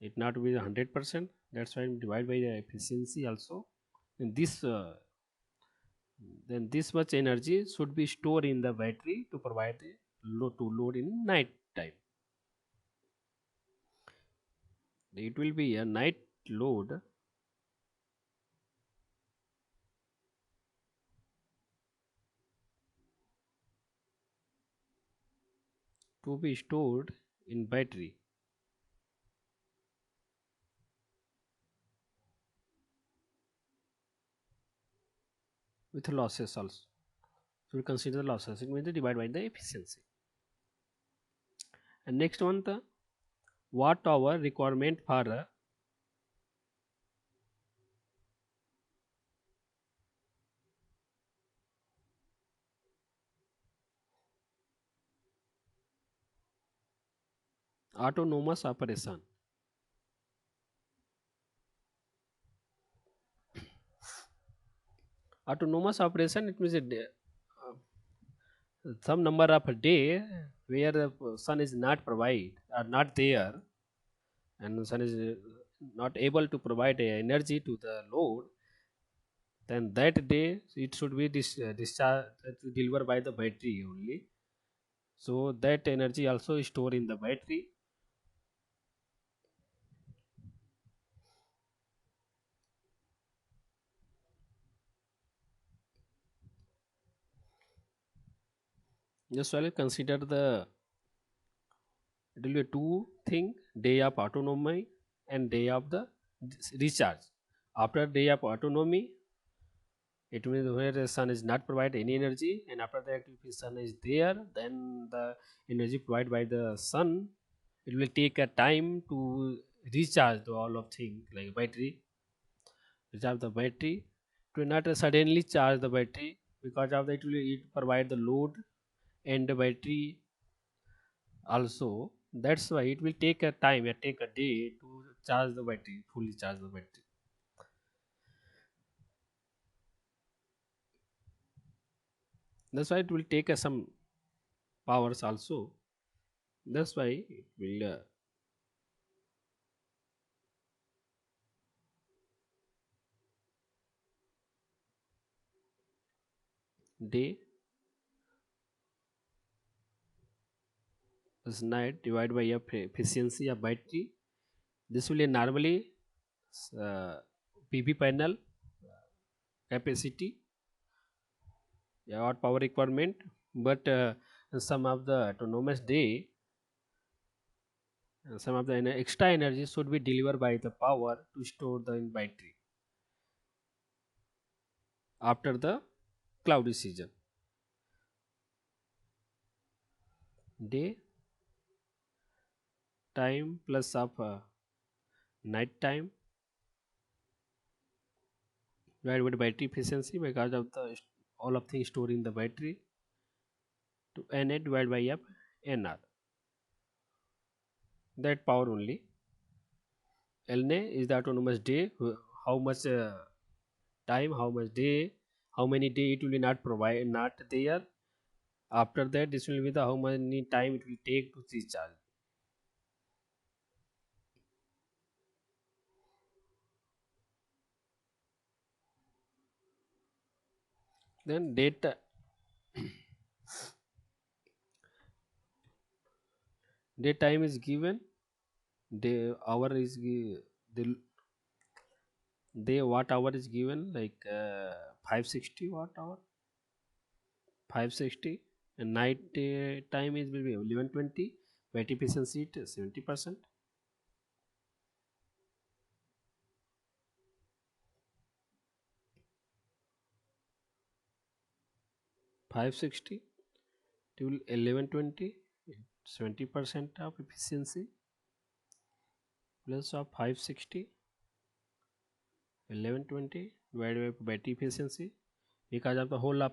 It not be 100%. That's why I'm divide by the efficiency also. And this then this much energy should be stored in the battery to provide the load to load in night time. It will be a night load to be stored in battery with losses also. So we consider the losses. It means divide by the efficiency. And next one, the watt hour requirement for autonomous operation. Autonomous operation, it means some number of a day where the sun is not provide or not there, and the sun is not able to provide energy to the load, then that day it should be discharged delivered by the battery only. So that energy also is stored in the battery. Just well consider the, it will be two thing: day of autonomy and day of the recharge. After day of autonomy, it means where the sun is not provide any energy, and after that if the sun is there, then the energy provided by the sun, it will take a time to recharge the all of things like battery, recharge the battery. It will not suddenly charge the battery, because of that it provide the load and the battery also. That's why it will take a time, it take a day to charge the battery, fully charge the battery. That's why it will take some powers also. That's why it will day is night divided by efficiency of battery. This will normally uh, PV panel capacity, yeah, or power requirement, but some of the autonomous day, some of the extra energy should be delivered by the power to store the in battery after the cloudy season. Day time plus of night time divided by battery efficiency, because of the all of things stored in the battery, to Na divided by f nr, that power only. Lna is the autonomous day, how much time, how much day, how many day it will not provide, not there. After that, this will be the how many time it will take to recharge. Then data day time is given, day hour is the day watt hour is given like 560 watt hour, 560, and night time is will be 1120. Battery efficiency it is 70%. 560 till 1120, 70% of efficiency, plus of 560 1120 divided by battery efficiency, because of the whole of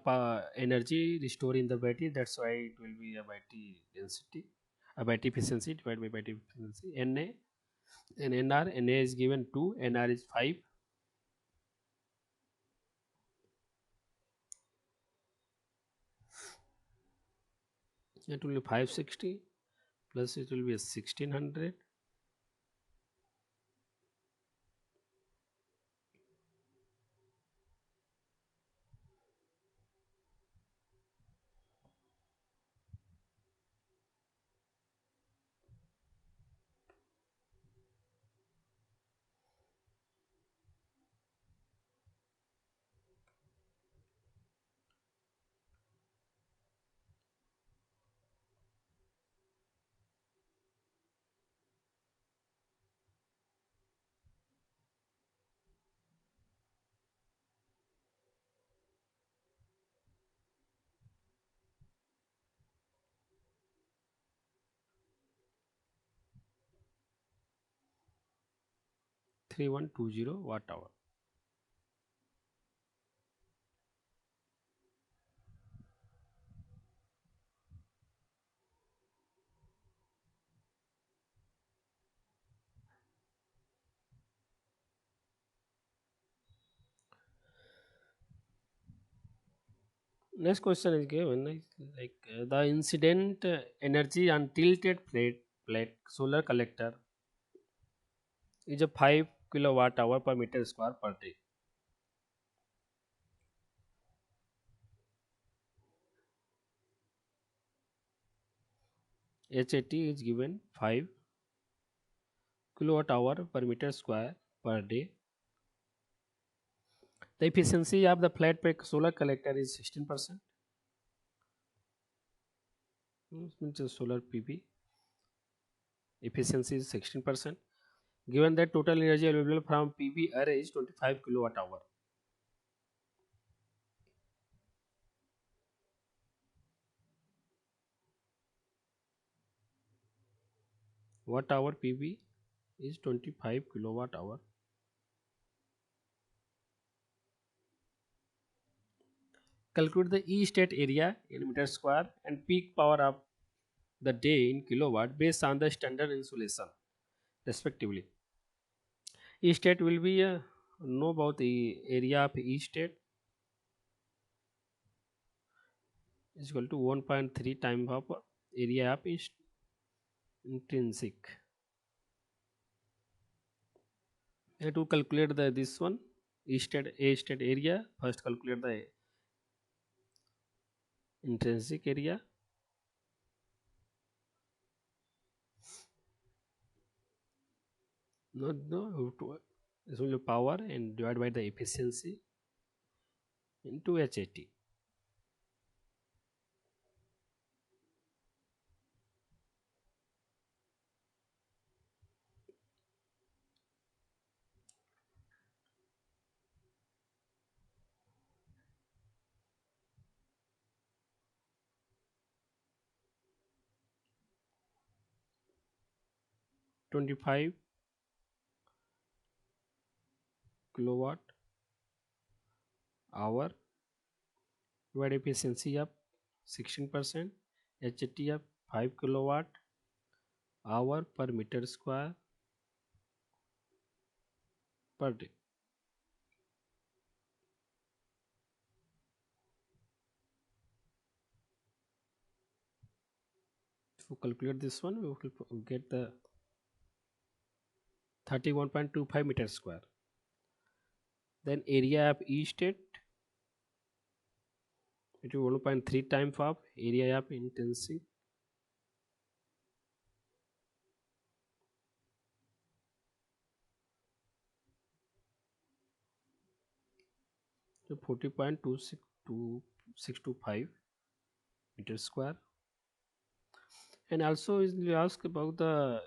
energy restored in the battery, that's why it will be a battery density, a battery efficiency divided by battery efficiency. Na and Na is given 2, Nr is 5. It will be 560 plus it will be a 1600 3120 watt hour. Next question is given the incident energy on tilted plate solar collector is a 5 kilowatt hour per meter square per day. HAT is given 5 kilowatt hour per meter square per day. The efficiency of the flat pack solar collector is 16%. Means the solar PV efficiency is 16%. Given that total energy available from PV array is 25 kilowatt hour. Watt hour PV is 25 kilowatt hour. Calculate the E state area in meter square and peak power of the day in kilowatt based on the standard insulation respectively. E state will be know about the area of E state is equal to 1.3 times of area of intrinsic. To calculate this one E state A state area, first calculate the intrinsic area. This will be power and divided by the efficiency into HAT. 25 kilowatt hour divided efficiency of 16%, HAT of 5 kilowatt hour per meter square per day. If we calculate this one, we will get the 31.25 meter square. Then area of E state, it is 1.3 times of area of intensity. So 40.2625 meter square. And also is we ask about the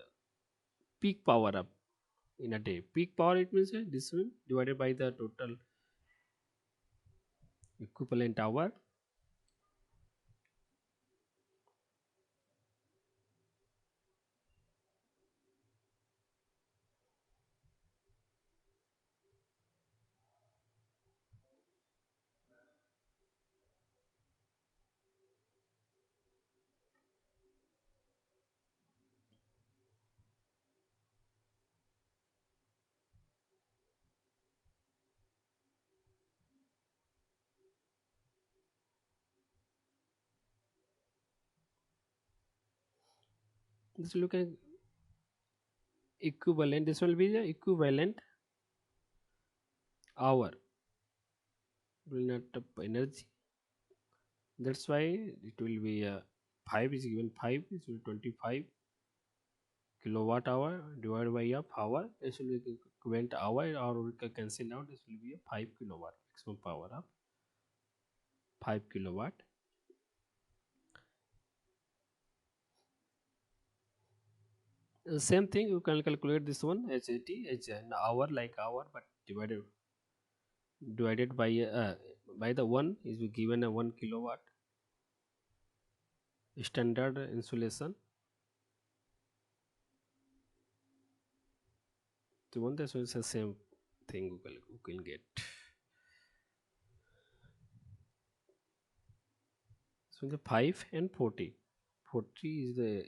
peak power up in a day. Peak power, it means this one divided by the total equivalent hour. This look at equivalent. This will be the equivalent hour, will not energy. That's why it will be 5 is given, 5 is 25 kilowatt hour divided by a hour. This will be equivalent hour, or we can cancel out. This will be a 5 kilowatt maximum power of 5 kilowatt. Same thing, you can calculate this one as it is an hour, like hour, but divided by the one is given a 1 kilowatt standard insulation. The one, this is the same thing you can get. So the 5 and 40. 40 is the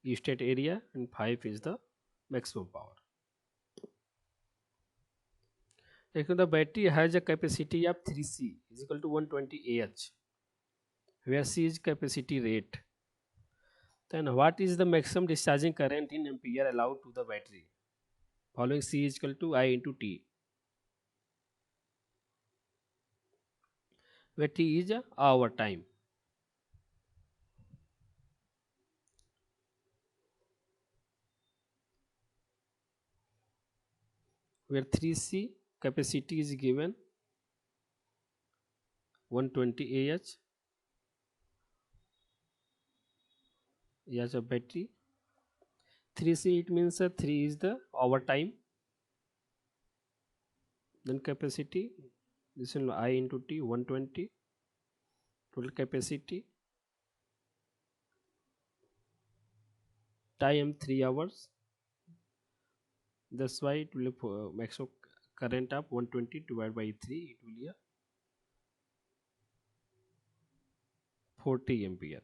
estate area and 5 is the maximum power. Like the battery has a capacity of 3C is equal to 120 Ah, where C is capacity rate. Then what is the maximum discharging current in ampere allowed to the battery? Following C is equal to I into T, where T is hour time. Where 3C capacity is given 120 Ah as a battery. 3C, it means 3 is the hour time. Then capacity, this will I into T, 120. Total capacity, time 3 hours. That's why it will maximum current of 120 divided by 3, it will be 40 ampere.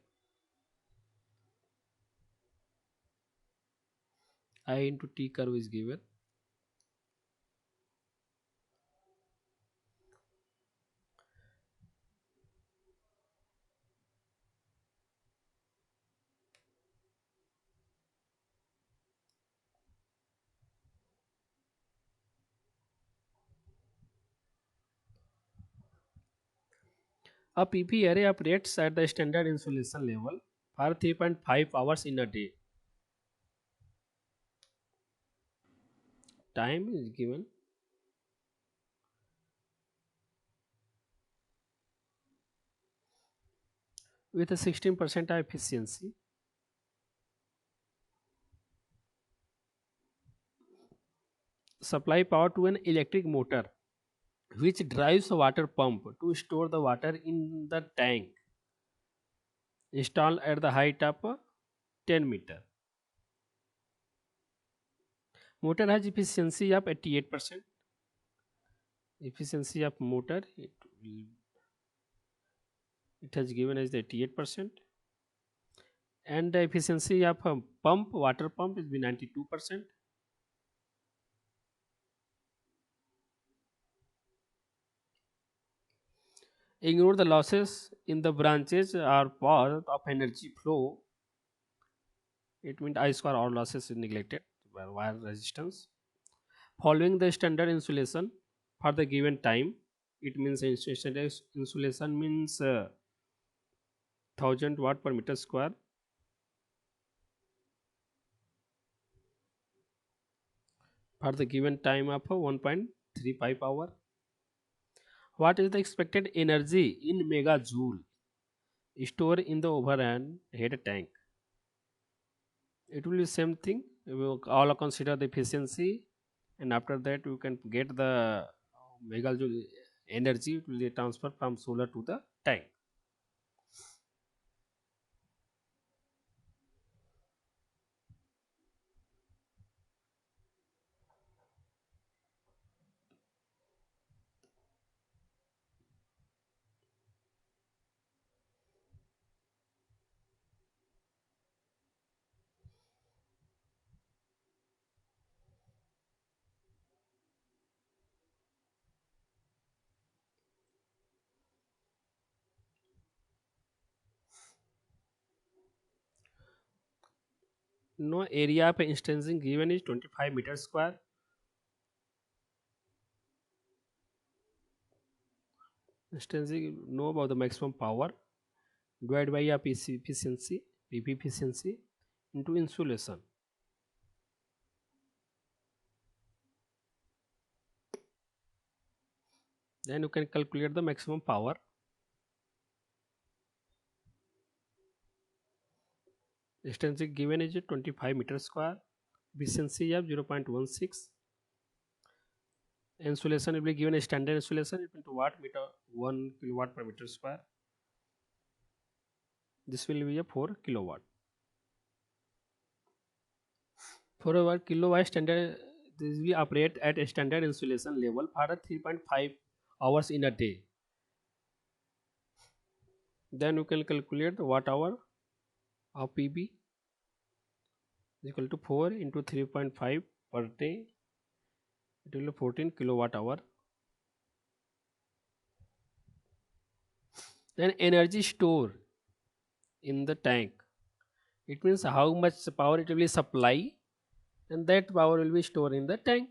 I into T curve is given. A PP array operates at the standard insulation level for 3.5 hours in a day. Time is given. With a 16% efficiency. Supply power to an electric motor which drives a water pump to store the water in the tank installed at the height of 10 meter. Motor has efficiency of 88%. Efficiency of motor, it has given as 88%, and the efficiency of a pump, water pump, is 92%. Ignore the losses in the branches or path of energy flow. It means I square all losses is neglected. Wire resistance. Following the standard insulation for the given time, it means standard insulation means 1000 watt per meter square. For the given time of 1.35 hour. What is the expected energy in megajoule stored in the overhead tank? It will be same thing. We will all consider the efficiency, and after that you can get the megajoule energy. It will be transferred from solar to the tank. No, area of instancing given is 25 meters square. Instancing know about the maximum power divided by a PC efficiency, PP efficiency into insulation. Then you can calculate the maximum power. Instancing given is 25 meters square. Efficiency of 0.16. Insulation will be given a standard insulation into watt meter 1 kilowatt per meter square. This will be a 4 kilowatt. For our kilowatt standard, this will operate at a standard insulation level for a 3.5 hours in a day. Then you can calculate the watt hour of PB is equal to 4 into 3.5 per day. It will be 14 kilowatt hour. Then energy stored in the tank. It means how much power it will be supply, and that power will be stored in the tank.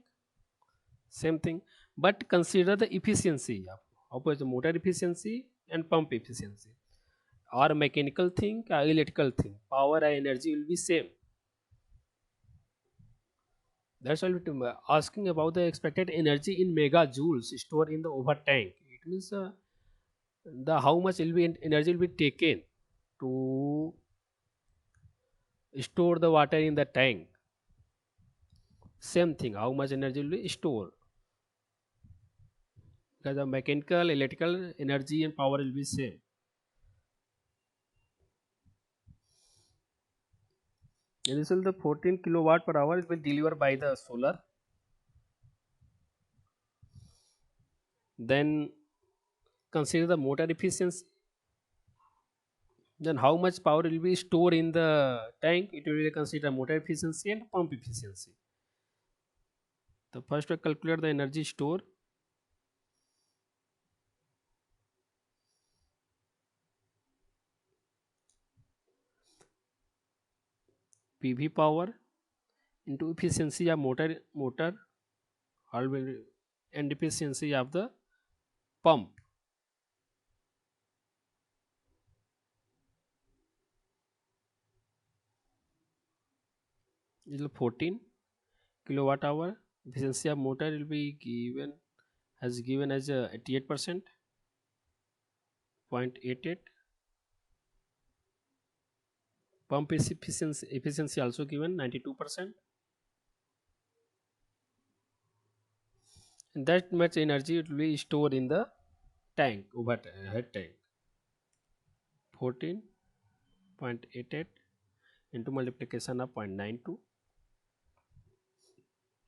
Same thing, but consider the efficiency of opposite motor efficiency and pump efficiency, or mechanical thing or electrical thing. Power and energy will be same. That's why we're asking about the expected energy in megajoules stored in the over tank. It means the how much will be energy will be taken to store the water in the tank. Same thing, how much energy will be stored, because the mechanical, electrical energy and power will be same. And this will the 14 kilowatt per hour, it will delivered by the solar. Then consider the motor efficiency. Then how much power will be stored in the tank? It will be consider motor efficiency and pump efficiency. The first we calculate the energy store. PV power into efficiency of motor all will and efficiency of the pump is 14 kilowatt hour. Efficiency of motor will be given as 88%, 0.88. Pump is efficiency also given 92%. And that much energy it will be stored in the tank over head tank. 14.88 into multiplication of 0.92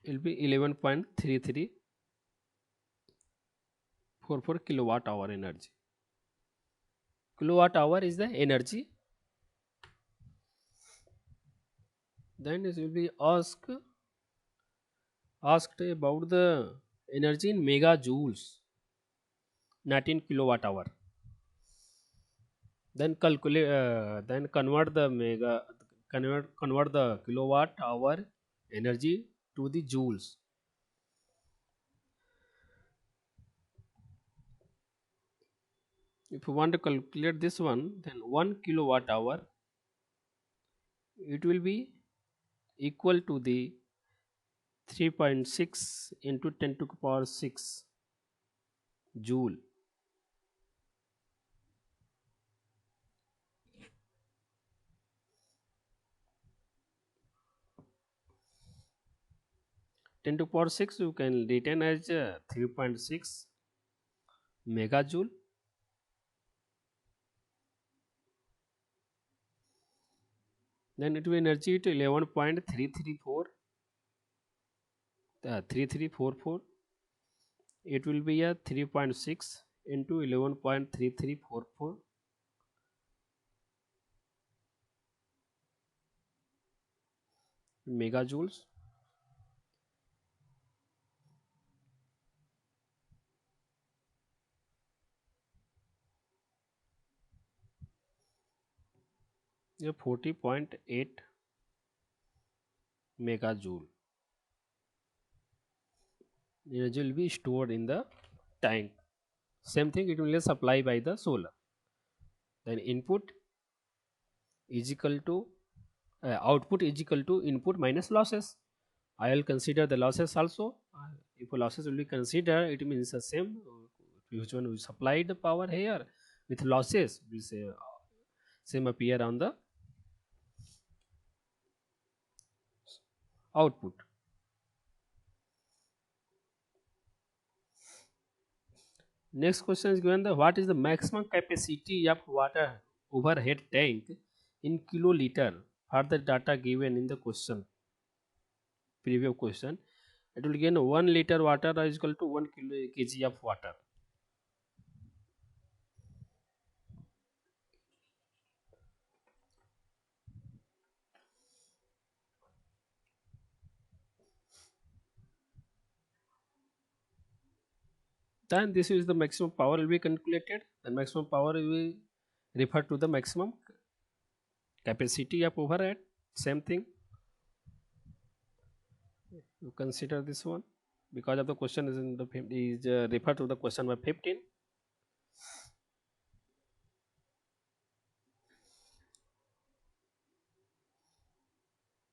will be 11.3344 kilowatt hour energy. Kilowatt hour is the energy. Then it will be asked about the energy in megajoules, 19 kilowatt hour. Then calculate, then convert the kilowatt hour energy to the joules. If you want to calculate this one, then 1 kilowatt hour it will be equal to the 3.6 into 10 to the power 6 joule. Ten to the power 6 you can retain as 3.6 megajoule. Then it will energy to 11.334. It will be a 3.6 into 11.3344 megajoules. Yeah, 40.8 megajoule. Energy will be stored in the tank. Same thing, it will be supplied by the solar. Then input is equal to output is equal to input minus losses. I will consider the losses also. If losses will be considered, it means the same. Which one we supply the power here with losses will say same appear on the output. Next question is given the what is the maximum capacity of water overhead tank in kiloliter for the data given in the question. Previous question, it will gain 1 liter water is equal to 1 kg of water. Then this is the maximum power will be calculated. The maximum power will be refer to the maximum capacity of overhead. Same thing. You consider this one because of the question is in the is refer to the question by 15.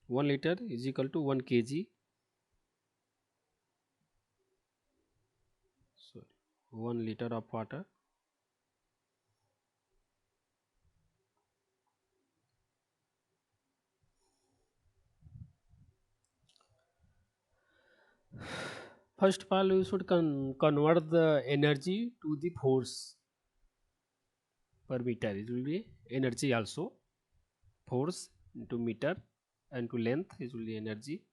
1 liter is equal to 1 kg. Sorry, 1 liter of water. First of all, you should convert the energy to the force per meter. It will be energy also. Force into meter and to length is will be energy.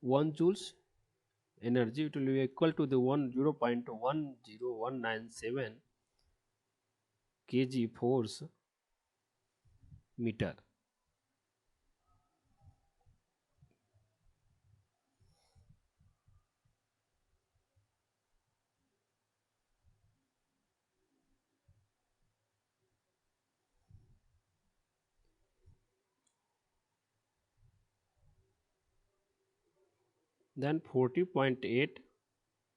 1 joules energy, it will be equal to the 0.1010197 kg force meter. Then 40.8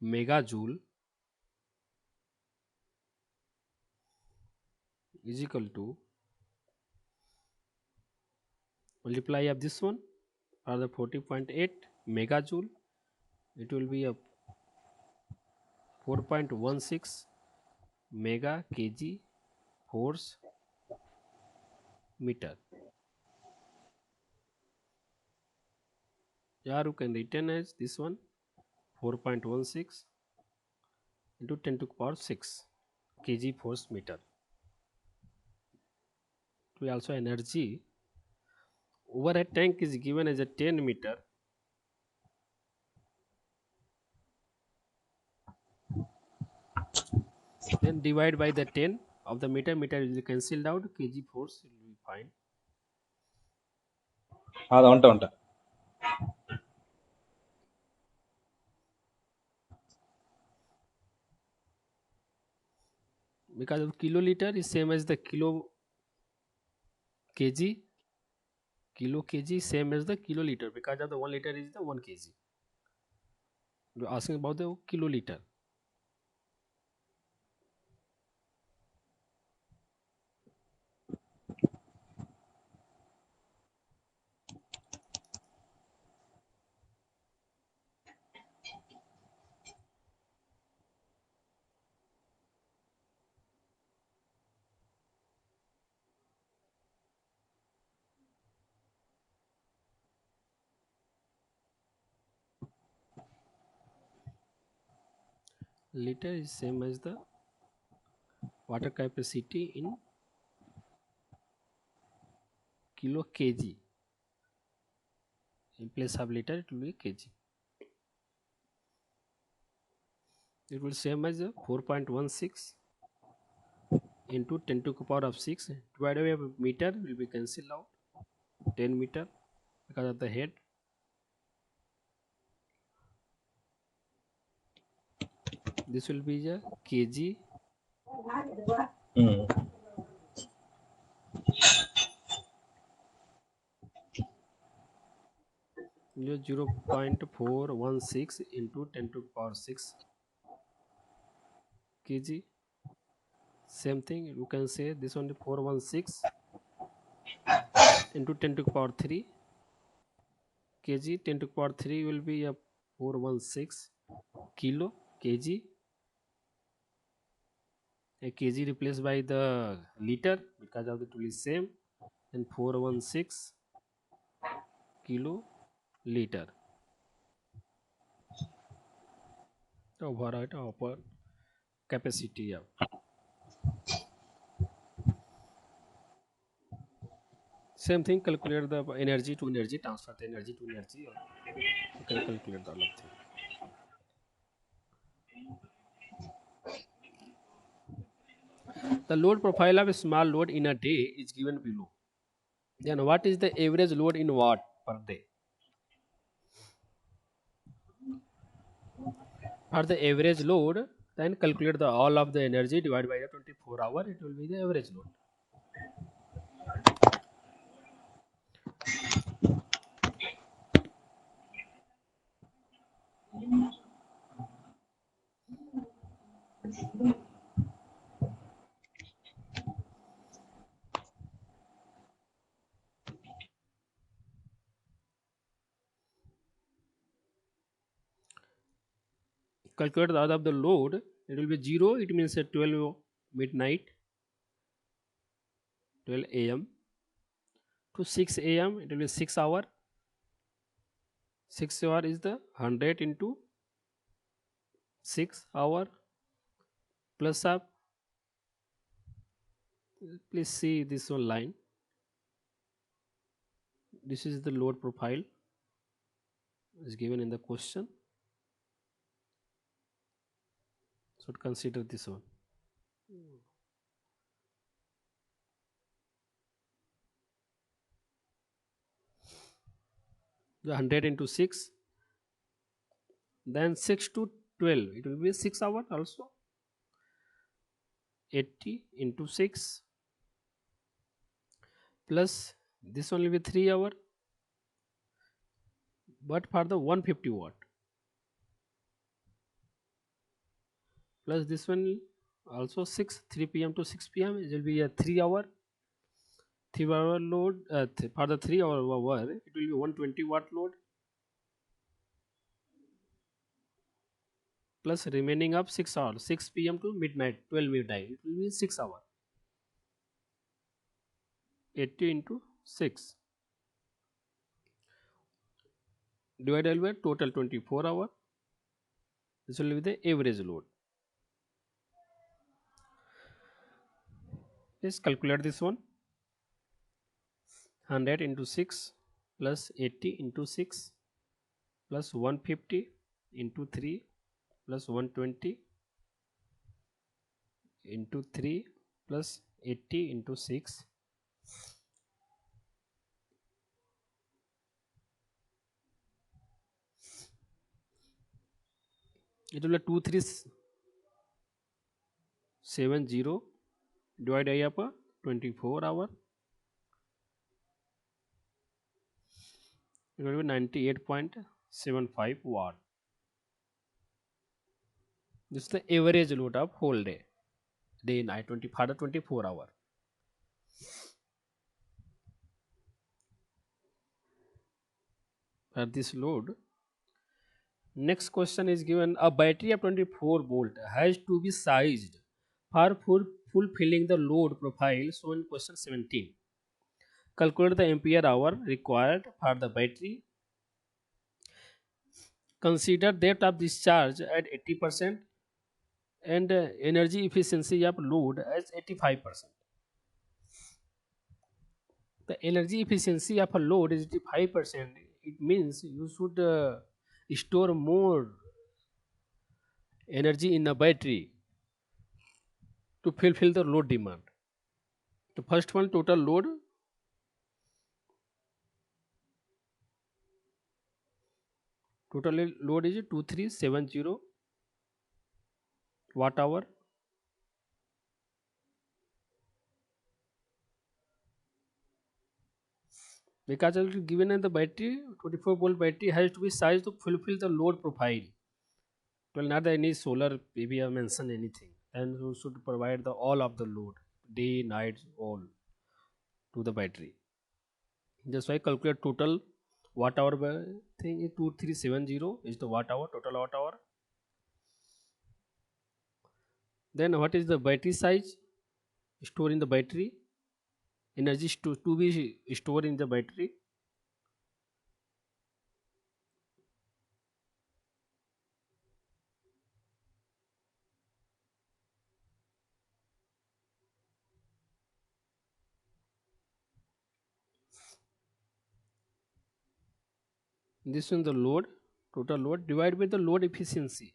megajoule is equal to multiply of this one for the 40.8 megajoule, it will be a 4.16 mega kg force meter. Yeah, you can written as this one 4.16 into 10 to the power 6 kg force meter. We also energy overhead tank is given as a 10 meter. Then divide by the 10 of the meter. Meter is cancelled out. Kg force will be fine. ಅದು ಹೊಂಟ ಹೊಂಟ Because of kiloliter is same as the kilo kg. Kilo kg same as the kiloliter because of the 1 liter is the 1 kg. You're asking about the kiloliter. Liter is same as the water capacity in kilo kg. In place of liter it will be kg. It will same as 4.16 into 10 to the power of 6 divided by meter will be cancelled out. 10 meter because of the head. This will be a kg 0.416 into 10 to the power 6 kg. Same thing, you can say this only 416 into 10 to the power 3 kg. 10 to the power 3 will be a 416 kilo kg. A kg replaced by the liter because of the tool is same, and 416 kilo liter overall upper capacity. Yeah. Same thing, calculate the energy to energy, transfer the energy to energy, or you can calculate all of things. The load profile of a small load in a day is given below. Then what is the average load in watt per day? For the average load, then calculate the all of the energy divided by the 24 hour, it will be the average load. Calculate the all of the load, it will be 0, it means at 12 midnight, 12 am to 6 am, it will be 6 hour. 6 hour is the 100 into 6 hour plus up. Please see this one line. This is the load profile is given in the question. So consider this one. The 100 into 6, then 6 to 12, it will be 6 hour also. 80 into 6 plus this only be 3 hour, but for the 150 watt plus this one also 6, 3 p.m. to 6 p.m. it will be a 3 hour. 3 hour load, for the 3 hour it will be 120 watt load plus remaining of 6 hours, 6 p.m. to midnight, 12 midnight, it will be 6 hour. 80 into 6 divided by total 24 hour, this will be the average load. Let's calculate this one. 100 into 6 plus 80 into 6 plus 150 into 3 plus 120 into 3 plus 80 into 6, it will be 2370 divided by 24 hour, it will be 98.75 watt. This is the average load of whole day, day night, 24 hour. For this load, next question is given, a battery of 24 volt has to be sized for fulfilling the load profile shown in question 17. Calculate the ampere hour required for the battery. Consider depth of discharge at 80% and energy efficiency of load as 85%. The energy efficiency of a load is 85%. It means you should store more energy in a battery to fulfill the load demand. The first one, total load. Total load is 2370 watt hour. because it is given in the battery 24-volt battery has to be sized to fulfill the load profile. It will not any solar maybe I mention anything, and you should provide the all of the load, day, night, all to the battery. That's why calculate total watt hour thing is 2370 is the watt hour, total watt hour. Then what is the battery size stored in the battery? Energy to be stored in the battery. This is the load, total load divided by the load efficiency.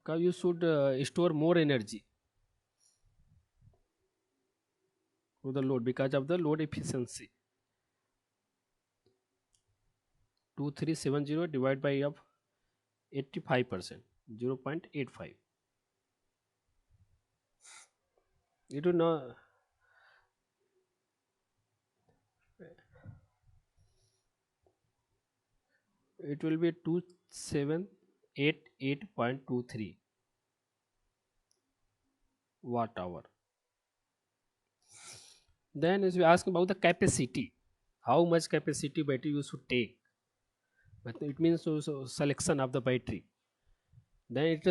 Because you should store more energy to the load because of the load efficiency. 2370 divided by of 85%, 0.85. It will not, it will be 2788.23 watt hour. Then as we ask about the capacity, how much capacity battery you should take, but it means also selection of the battery. Then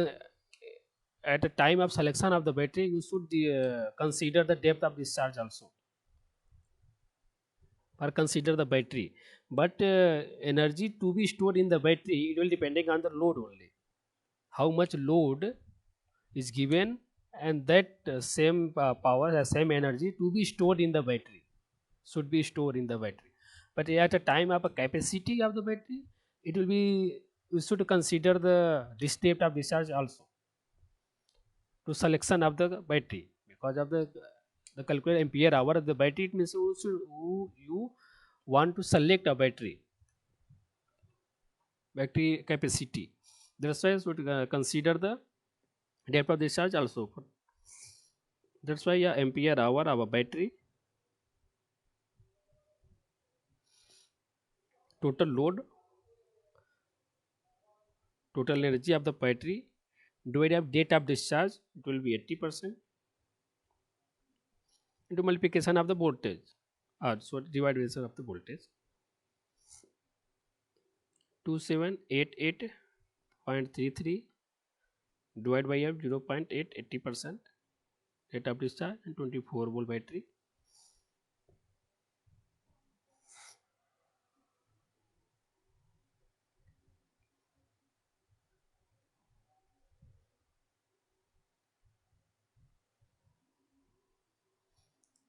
at the time of selection of the battery you should consider the depth of discharge also, or consider the battery. But energy to be stored in the battery, it will depending on the load only, how much load is given, and that same power, same energy to be stored in the battery should be stored in the battery. But at a time of a capacity of the battery, it will be, we should consider the depth of discharge also to selection of the battery, because of the calculate ampere hour of the battery. It means you want to select a battery capacity. That's why you should consider the depth of discharge also. That's why yeah, ampere hour of a battery, total load, total energy of the battery divided by date of discharge, it will be 80% into multiplication of the voltage, so divided of the voltage, 2788.33 divided by 0.8, 80% rate of discharge, and 24-volt battery.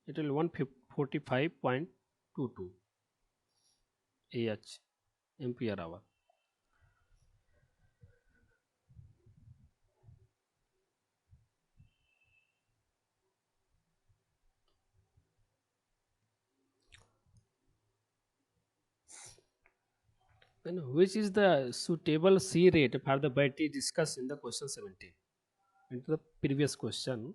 It will 145.22 Ah ampere hour. Then which is the suitable C rate for the battery discussed in the question 17? Into the previous question,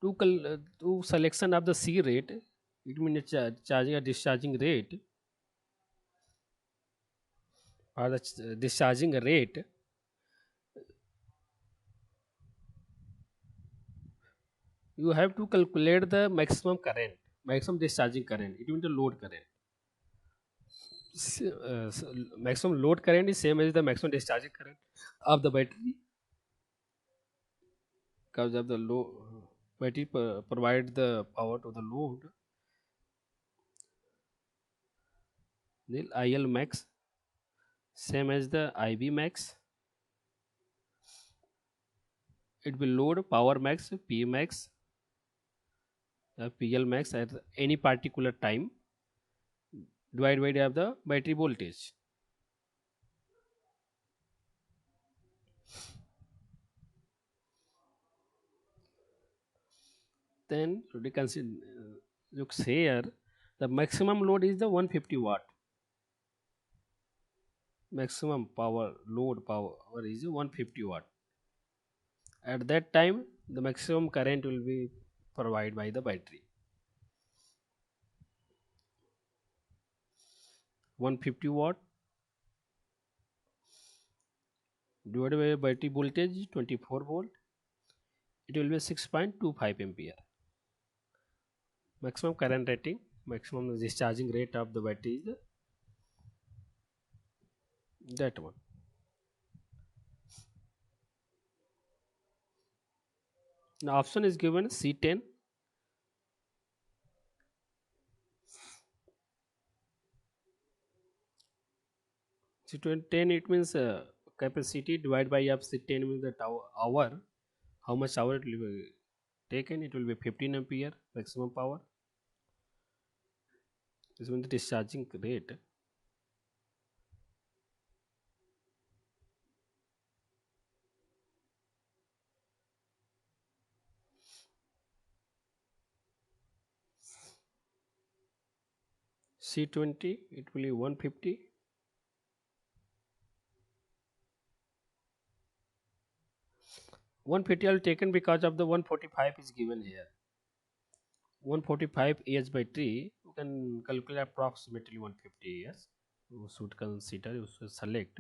to selection of the C rate, it means charging or discharging rate, or the discharging rate, you have to calculate the maximum current, maximum discharging current. It means the load current. Maximum load current is same as the maximum discharging current of the battery, because of the low battery provide the power to the load. The IL max same as the IB max. It will load power max, P max, PL max at any particular time divided by the battery voltage. Then we consider, looks here, the maximum load is the 150 watt. maximum power load power is 150 watt. At that time the maximum current will be provided by the battery. 150 watt divided by battery voltage 24 volt, it will be 6.25 ampere. Maximum current rating, maximum discharging rate of the battery is that one. The option is given C10. C10 it means capacity divided by f C10 means the hour. How much hour it will be taken? It will be 15 ampere maximum power. This means the discharging rate. C20 it will be 150. 150 are taken because of the 145 is given here. 145 years by 3, you can calculate approximately 150 years. You should consider, you should select.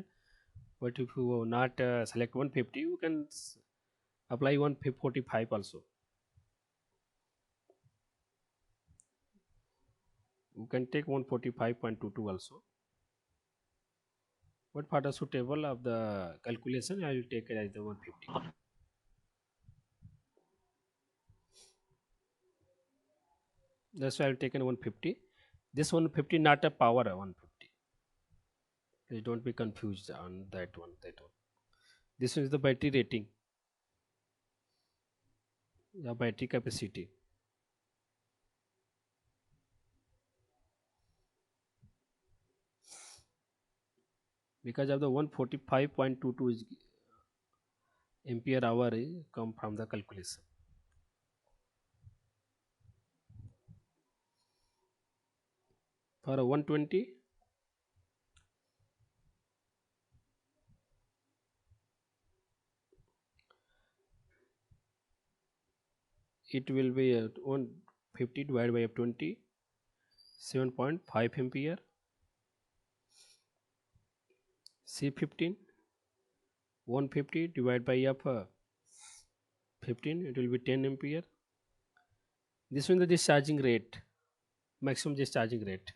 But if you will not select 150, you can apply 145 also. You can take 145.22 also. But for the suitable of the calculation, I will take it as the 150. That's why I have taken 150. This 150 not a power 150. Please don't be confused on that one. That one. This is the battery rating, the battery capacity. Because of the 145.22 is ampere hour come from the calculation. For a 120, it will be 150 divided by 20, 7.5 ampere. C15, 150 divided by 15, it will be 10 ampere. This one is the discharging rate, maximum discharging rate.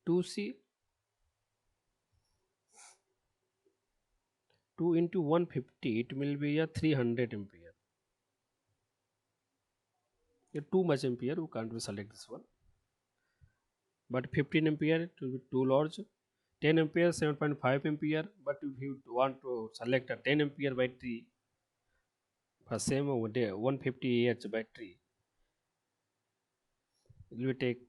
2C, 2 into 150, it will be a 300 ampere. Too much ampere, you can't select this one. But 15 ampere, it will be too large. 10 ampere, 7.5 ampere. But if you want to select a 10 ampere battery for same 150 Ah battery, it will take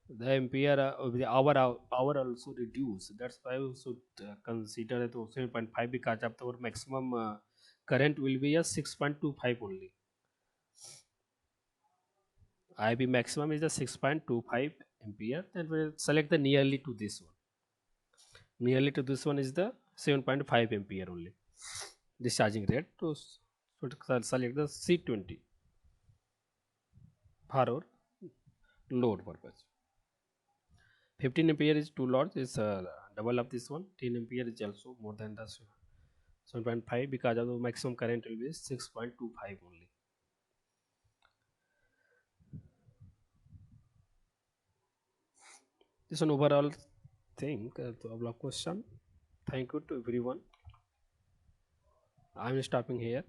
the ampere of the hour also reduce. That's why we should consider it 7.5 because of our maximum current will be a 6.25 only. IB maximum is the 6.25 ampere. Then we'll select the nearly to this one. Nearly to this one is the 7.5 ampere only. Discharging rate to select the C20 for our load purpose. 15 ampere is too large, is double of this one. 10 ampere is also more than the 7.5 because of the maximum current will be 6.25 only. This one overall thing question. Thank you to everyone. I am stopping here.